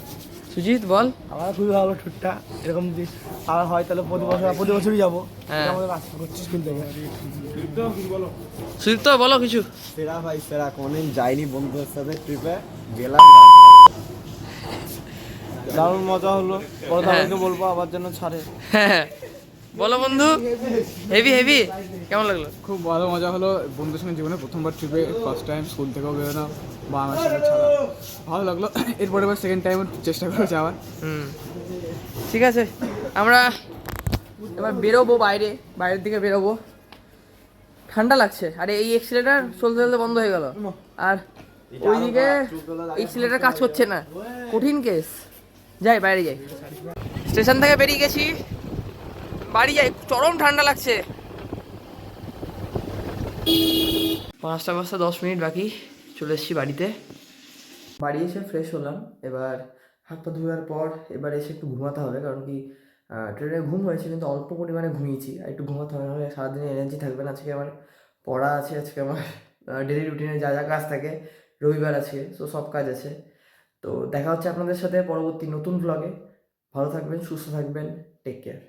সুজিত বল। আমার খুবই ভালো ট্যুরটা। এরকম যদি আর হয় তাহলে প্রতি বছরই যাবো। হ্যাঁ, আমাদের আশা করছি স্কুল থেকে। সুজিত বলো কিছু। সেরা ভাই সেরা, কোনদিন যাইনি বন্ধুদের সাথে ট্রিপে, গেলাম দারুণ মজা হলো। পরে বলবো আবার যেন ছাড়ে। হ্যাঁ, বলো বন্ধু। হেভি কেমন লাগলো? খুব ভালো মজা হলো বন্ধুদের সঙ্গে, জীবনে প্রথমবার ট্রিপে, ফার্স্ট টাইম স্কুল থেকেও বেরোনো বা আমার সঙ্গে ছাড়া, ভালো লাগলো। এরপরে এবার সেকেন্ড টাইম চেষ্টা করে যাওয়ার। ঠিক আছে, আমরা এবার বেরোবো, বাইরের দিকে বেরোবো। ঠান্ডা লাগছে। আরে এই এক্সিলেটার চলতে বন্ধ হয়ে গেল। আর ওইদিকে এক্সিলেটার কাজ করছে না, কঠিন কেস। বাইরে যাই। স্টেশন থেকে বেরিয়ে গেছি, বাড়ি যাই। চরম ঠান্ডা লাগছে। 5:10 বাকি, চলে এসেছি বাড়িতে। বাড়ি এসে ফ্রেশ হলাম। এবার হাত পা ধোয়ার পর এবার এসে একটু ঘুমাতে হবে, কারণ কি ট্রেনে ঘুম হয়েছে কিন্তু অল্প পরিমাণে ঘুমিয়েছি, আর একটু ঘুমাতে হবে, নাহলে সারাদিনে এনার্জি থাকবে না। আজকে আমার পড়া আছে, আজকে আমার ডেলি রুটিনে যা যা কাজ থাকে, রবিবার আছে, সো সব কাজ আছে। তো দেখা হচ্ছে আপনাদের সাথে পরবর্তী নতুন ব্লগে। ভালো থাকবেন, সুস্থ থাকবেন, টেক কেয়ার।